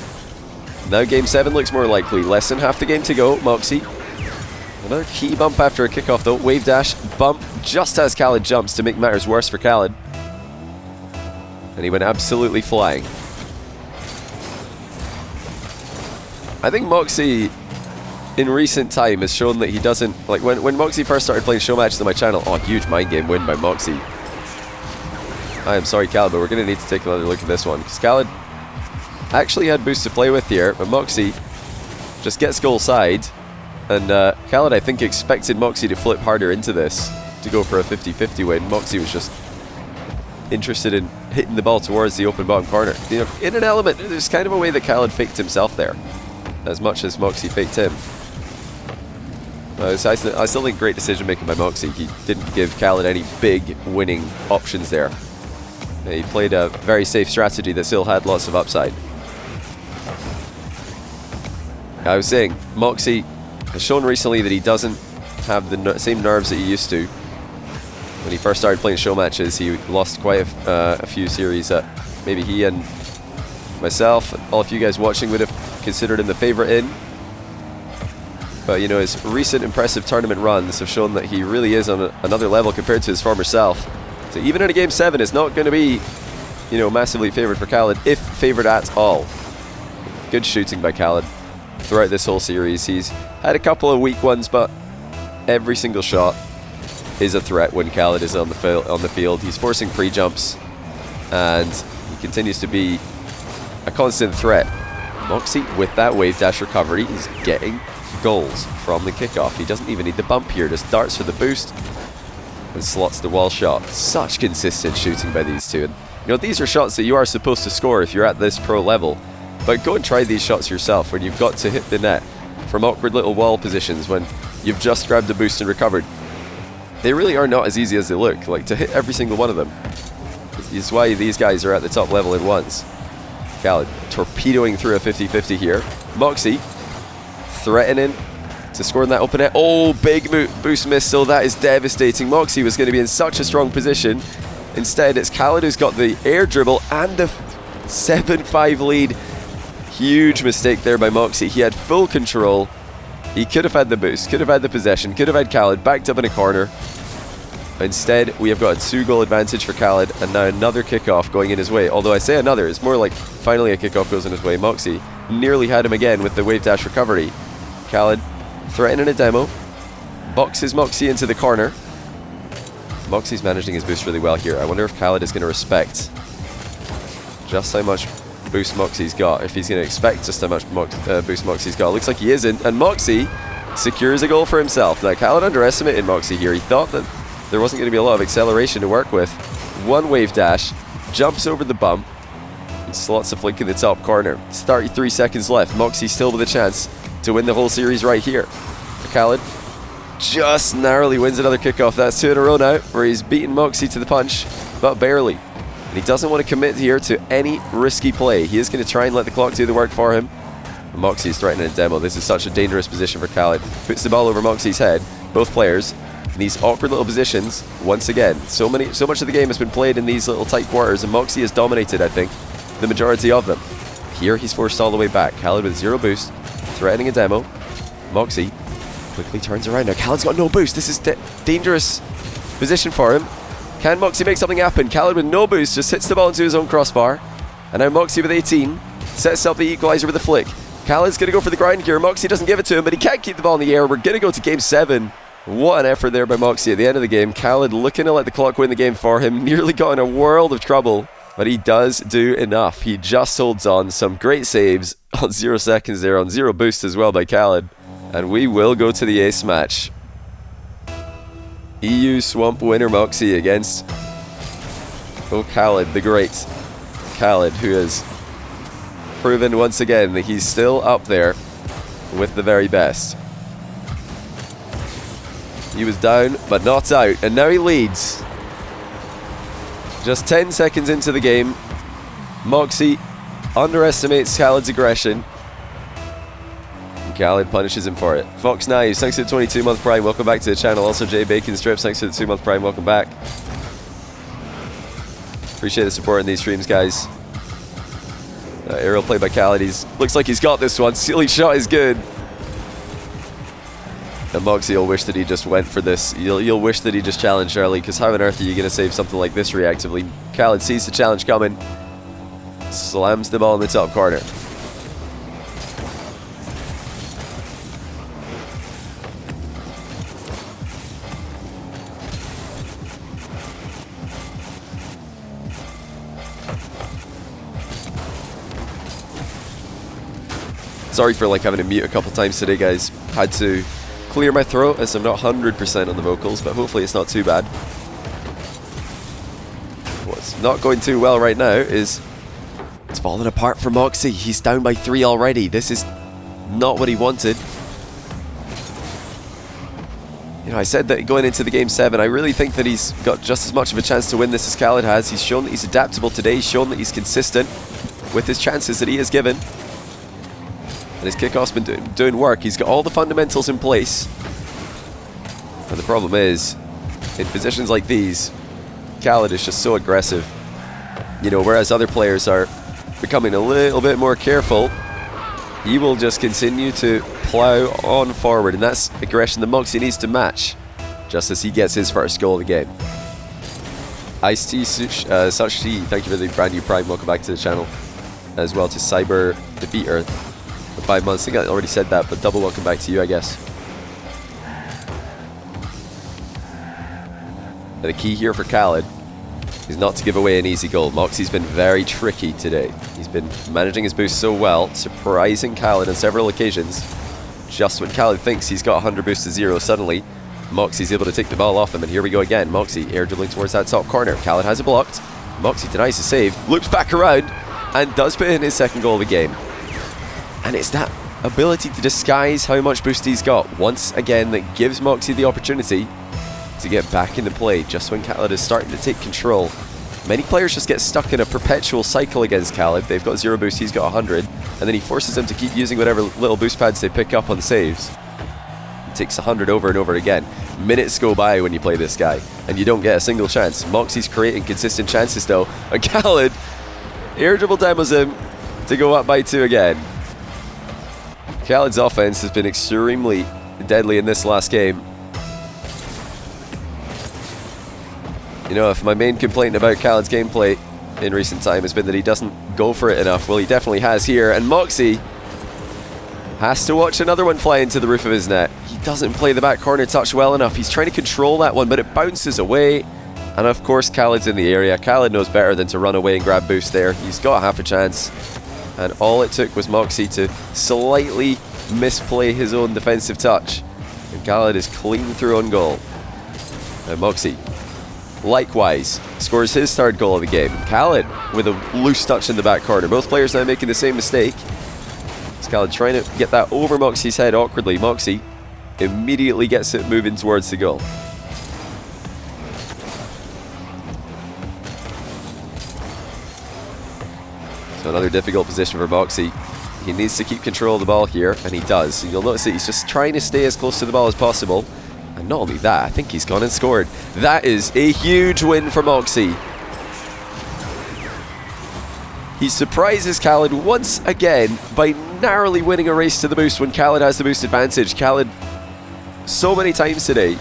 Now game 7 looks more likely. Less than half the game to go. Mawkzy. Another key bump after a kickoff though. Wave dash bump just as oKhaliD jumps to make matters worse for oKhaliD. And he went absolutely flying. I think Mawkzy in recent time has shown that he doesn't, like when Mawkzy first started playing Showmatch on my channel, oh, huge mind game win by Mawkzy. I am sorry oKhaliD, but we're going to need to take another look at this one, because oKhaliD actually had boost to play with here, but Mawkzy just gets goal side, and oKhaliD I think expected Mawkzy to flip harder into this, to go for a 50-50 win. Mawkzy was just interested in hitting the ball towards the open bottom corner. You know, in an element, there's kind of a way that oKhaliD faked himself there, as much as Mawkzy faked him. I still think great decision making by Mawkzy. He didn't give oKhaliD any big winning options there. He played a very safe strategy that still had lots of upside. I was saying, Mawkzy has shown recently that he doesn't have the same nerves that he used to. When he first started playing show matches, he lost quite a few series that maybe he and myself, and all of you guys watching, would have considered him the favorite in. But you know, his recent impressive tournament runs have shown that he really is on another level compared to his former self. So even in a game 7, it's not going to be, you know, massively favored for oKhaliD, if favored at all. Good shooting by oKhaliD throughout this whole series. He's had a couple of weak ones, but every single shot is a threat when oKhaliD is on the field. He's forcing pre-jumps, and he continues to be a constant threat. Mawkzy, with that wave dash recovery, is getting goals from the kickoff. He doesn't even need the bump here, just darts for the boost and slots the wall shot. Such consistent shooting by these two. And you know, these are shots that you are supposed to score if you're at this pro level, but go and try these shots yourself when you've got to hit the net from awkward little wall positions when you've just grabbed a boost and recovered. They really are not as easy as they look. Like, to hit every single one of them is why these guys are at the top level in ones. oKhaliD torpedoing through a 50-50 here. Mawkzy threatening to score in that open net. Oh, big boost miss, so that is devastating. Mawkzy was going to be in such a strong position. Instead, it's oKhaliD who's got the air dribble and the 7-5 lead. Huge mistake there by Mawkzy. He had full control. He could have had the boost, could have had the possession, could have had oKhaliD backed up in a corner. Instead, we have got a 2-goal advantage for oKhaliD, and now another kickoff going in his way. Although I say another, it's more like finally a kickoff goes in his way. Mawkzy nearly had him again with the wave dash recovery. oKhaliD threatening a demo, boxes Mawkzy into the corner. Mawkzy's managing his boost really well here. I wonder if oKhaliD is going to respect just how much boost Mawkzy's got, if he's going to expect just how much boost Mawkzy's got. Looks like he isn't, and Mawkzy secures a goal for himself. Now, oKhaliD underestimated Mawkzy here. He thought that there wasn't going to be a lot of acceleration to work with. One wave dash, jumps over the bump, and slots a flick in the top corner. It's 33 seconds left. Mawkzy still with a chance to win the whole series right here. oKhaliD just narrowly wins another kickoff. That's 2 in a row now, where he's beaten Mawkzy to the punch, but barely. And he doesn't want to commit here to any risky play. He is going to try and let the clock do the work for him. Mawkzy is threatening a demo. This is such a dangerous position for oKhaliD. Puts the ball over Mawkzy's head. Both players in these awkward little positions. Once again, so much of the game has been played in these little tight quarters, and Mawkzy has dominated, I think, the majority of them. Here he's forced all the way back. oKhaliD with 0 boost, threatening a demo. Mawkzy quickly turns around. Now oKhaliD's got no boost. This is dangerous position for him. Can Mawkzy make something happen? oKhaliD with no boost just hits the ball into his own crossbar. And now Mawkzy with 18 sets up the equalizer with a flick. oKhaliD's going to go for the grind here. Mawkzy doesn't give it to him, but he can't keep the ball in the air. We're going to go to game 7. What an effort there by Mawkzy at the end of the game. oKhaliD looking to let the clock win the game for him. Nearly got in a world of trouble, but he does do enough. He just holds on. Some great saves on 0 seconds there, on 0 boost as well by oKhaliD. And we will go to the ace match. EU Swamp winner Mawkzy against oKhaliD, the great oKhaliD, who has proven once again that he's still up there with the very best. He was down, but not out, and now he leads. Just 10 seconds into the game, Mawkzy underestimates oKhaliD's aggression. And oKhaliD punishes him for it. Fox Knives, thanks for the 22-month prime, welcome back to the channel. Also Jay Bacon Strips, thanks for the 2-month prime, welcome back. Appreciate the support in these streams, guys. Aerial play by oKhaliD. Looks like he's got this one. Silly shot is good. And Mawkzy will wish that he just went for this. You'll wish that he just challenged early, because how on earth are you going to save something like this reactively? oKhaliD sees the challenge coming. Slams the ball in the top corner. Sorry for like having to mute a couple times today, guys. Had to clear my throat as I'm not 100% on the vocals, but hopefully it's not too bad. What's not going too well right now is it's falling apart for Mawkzy. He's down by 3 already. This is not what he wanted. You know, I said that going into the game 7, I really think that he's got just as much of a chance to win this as oKhaliD has. He's shown that he's adaptable today. He's shown that he's consistent with his chances that he has given. And his kickoff's been doing work. He's got all the fundamentals in place. And the problem is, in positions like these, oKhaliD is just so aggressive. You know, whereas other players are becoming a little bit more careful, he will just continue to plow on forward. And that's aggression that Mawkzy needs to match, just as he gets his first goal of the game. Ice-T Sushi, thank you for the brand new prime. Welcome back to the channel. As well to Cyber Defeater. For 5 months. I think I already said that, but double welcome back to you, I guess. And the key here for oKhaliD is not to give away an easy goal. Mawkzy's been very tricky today. He's been managing his boost so well, surprising oKhaliD on several occasions. Just when oKhaliD thinks he's got 100 boost to 0, suddenly Mawkzy's able to take the ball off him, and here we go again. Mawkzy air dribbling towards that top corner. oKhaliD has it blocked. Mawkzy denies the save, loops back around, and does put in his second goal of the game. And it's that ability to disguise how much boost he's got once again that gives Mawkzy the opportunity to get back into play just when oKhaliD is starting to take control. Many players just get stuck in a perpetual cycle against oKhaliD. They've got 0 boost, he's got 100, and then he forces them to keep using whatever little boost pads they pick up on saves. He takes 100 over and over again. Minutes go by when you play this guy, and you don't get a single chance. Mawkzy's creating consistent chances though, and oKhaliD air dribble demos him to go up by 2 again. oKhaliD's offense has been extremely deadly in this last game. You know, if my main complaint about oKhaliD's gameplay in recent time has been that he doesn't go for it enough, well, he definitely has here. And Mawkzy has to watch another one fly into the roof of his net. He doesn't play the back corner touch well enough. He's trying to control that one, but it bounces away. And of course, oKhaliD's in the area. oKhaliD knows better than to run away and grab boost there. He's got half a chance. And all it took was Mawkzy to slightly misplay his own defensive touch. And oKhaliD is clean through on goal. And Mawkzy, likewise, scores his third goal of the game. oKhaliD with a loose touch in the back corner. Both players now making the same mistake. oKhaliD trying to get that over Mawkzy's head awkwardly. Mawkzy immediately gets it moving towards the goal. So another difficult position for Mawkzy. He needs to keep control of the ball here, and he does. You'll notice that he's just trying to stay as close to the ball as possible. And not only that, I think he's gone and scored. That is a huge win for Mawkzy. He surprises oKhaliD once again by narrowly winning a race to the boost when oKhaliD has the boost advantage. oKhaliD, so many times today,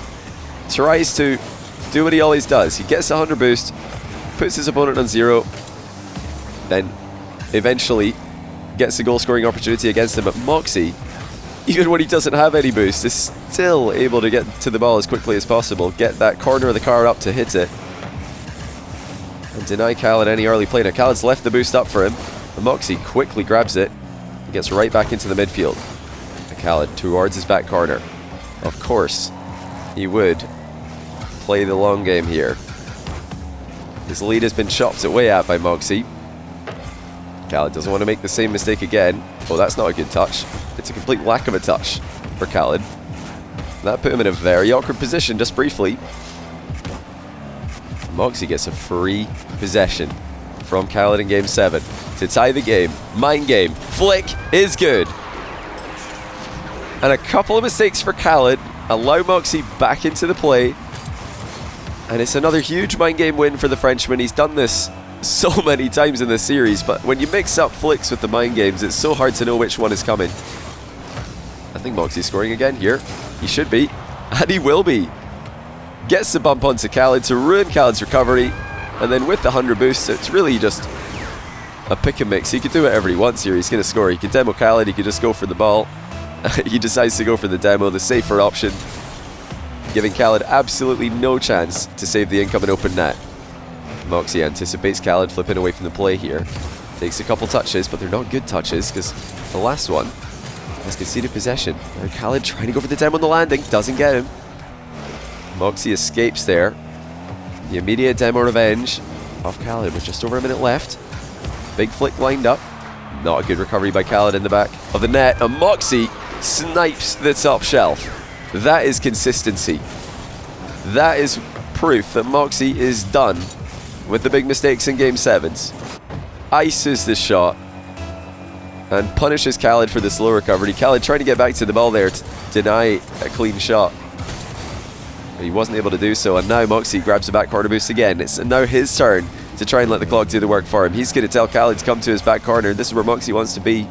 tries to do what he always does. He gets 100 boost, puts his opponent on 0, then eventually gets a goal scoring opportunity against him. But Mawkzy, even when he doesn't have any boost, is still able to get to the ball as quickly as possible, get that corner of the card up to hit it, and deny oKhaliD any early play. Now oKhaliD's left the boost up for him, and Mawkzy quickly grabs it and gets right back into the midfield. oKhaliD towards his back corner. Of course, he would play the long game here. His lead has been chopped away at by Mawkzy. khalid doesn't want to make the same mistake again. Oh, that's not a good touch. It's a complete lack of a touch for khalid. That put him in a very awkward position just briefly. Mawkzy gets a free possession from khalid in game 7 to tie the game. Mind game. Flick is good. And a couple of mistakes for khalid allow Mawkzy back into the play. And it's another huge mind game win for the Frenchman. He's done this so many times in this series, but when you mix up flicks with the mind games, it's so hard to know which one is coming. I think Mawkzy's scoring again here. He should be. And he will be. Gets the bump onto khalid to ruin khalid's recovery. And then with the 100 boost, it's really just a pick and mix. He could do whatever he wants here. He's going to score. He can demo khalid. He could just go for the ball. He decides to go for the demo, the safer option, giving khalid absolutely no chance to save the incoming open net. Mawkzy anticipates khalid flipping away from the play here. Takes a couple touches, but they're not good touches because the last one has conceded possession. Now khalid trying to go for the demo on the landing, doesn't get him. Mawkzy escapes there. The immediate demo revenge of khalid with just over a minute left. Big flick lined up. Not a good recovery by khalid in the back of the net. And Mawkzy snipes the top shelf. That is consistency. That is proof that Mawkzy is done with the big mistakes in game 7s. Ices the shot and punishes khalid for the slow recovery. khalid trying to get back to the ball there to deny a clean shot. But he wasn't able to do so, and now Mawkzy grabs the back corner boost again. It's now his turn to try and let the clock do the work for him. He's going to tell khalid to come to his back corner. This is where Mawkzy wants to be.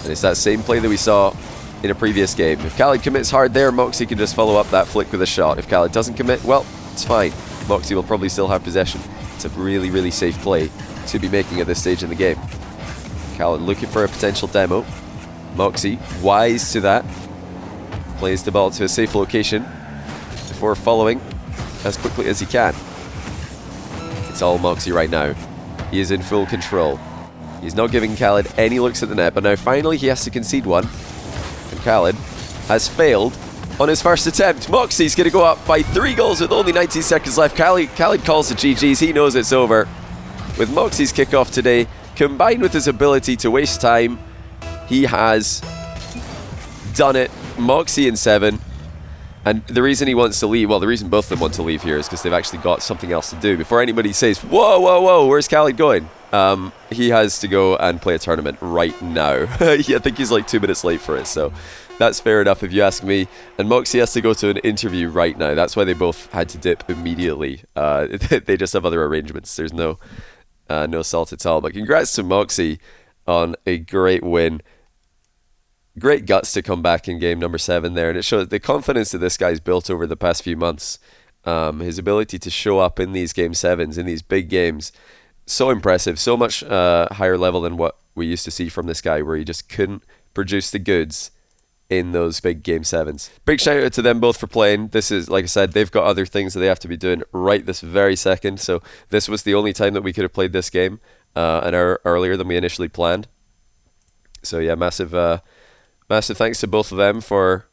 And it's that same play that we saw in a previous game. If khalid commits hard there, Mawkzy can just follow up that flick with a shot. If khalid doesn't commit, well, it's fine. Mawkzy will probably still have possession. It's a really, really safe play to be making at this stage in the game. khalid looking for a potential demo. Mawkzy, wise to that, plays the ball to a safe location before following as quickly as he can. It's all Mawkzy right now. He is in full control. He's not giving khalid any looks at the net, but now finally he has to concede one. And khalid has failed on his first attempt. Mawkzy's going to go up by 3 goals with only 19 seconds left. Khalid calls the GG's. He knows it's over. With Mawkzy's kickoff today, combined with his ability to waste time, he has done it. Mawkzy in 7. And the reason he wants to leave, well, the reason both of them want to leave here is because they've actually got something else to do. Before anybody says, whoa, whoa, whoa, where's khalid going? He has to go and play a tournament right now. I think he's like 2 minutes late for it, so that's fair enough if you ask me. And Mawkzy has to go to an interview right now. That's why they both had to dip immediately. They just have other arrangements. There's no salt at all. But congrats to Mawkzy on a great win. Great guts to come back in game number 7 there, and it shows the confidence that this guy's built over the past few months. His ability to show up in these game 7s, in these big games, so impressive, so much higher level than what we used to see from this guy, where he just couldn't produce the goods in those big game 7s. Big shout out to them both for playing. This is, like I said, they've got other things that they have to be doing right this very second, so this was the only time that we could have played this game, an hour earlier than we initially planned. So yeah, massive thanks to both of them for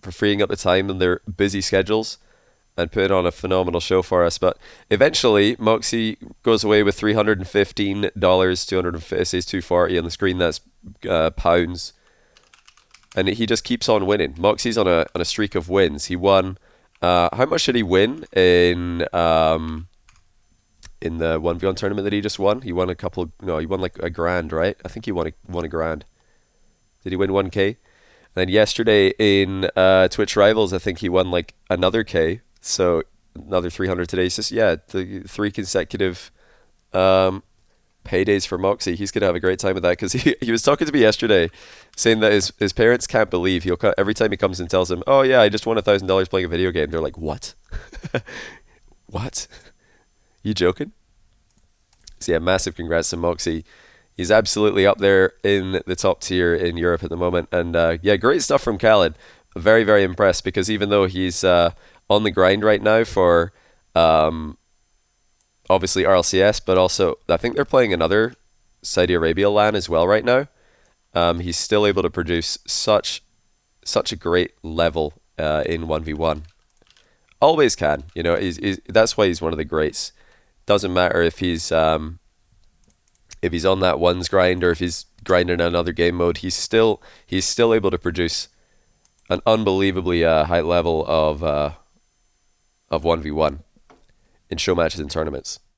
freeing up the time in their busy schedules and putting on a phenomenal show for us. But eventually, Mawkzy goes away with $315. It says 240 on the screen. That's pounds, and he just keeps on winning. Mawkzy's on a streak of wins. He won. How much did he win in the 1v1 tournament that he just won? He won a couple. No, he won like a grand, right? I think he won a grand. Did he win 1K? And then yesterday in Twitch Rivals, I think he won like another K. So another 300 today. It's just, yeah, the 3 consecutive paydays for Mawkzy. He's going to have a great time with that, because he was talking to me yesterday saying that his parents can't believe every time he comes and tells them, oh yeah, I just won $1,000 playing a video game. They're like, what? What? You joking? So yeah, massive congrats to Mawkzy. He's absolutely up there in the top tier in Europe at the moment. And yeah, great stuff from khalid. Very, very impressed, because even though he's on the grind right now for obviously RLCS, but also I think they're playing another Saudi Arabia LAN as well right now. He's still able to produce such a great level in 1v1. Always can. You know, that's why he's one of the greats. Doesn't matter if he's if he's on that ones grind or if he's grinding another game mode, he's still able to produce an unbelievably high level of 1v1 in show matches and tournaments.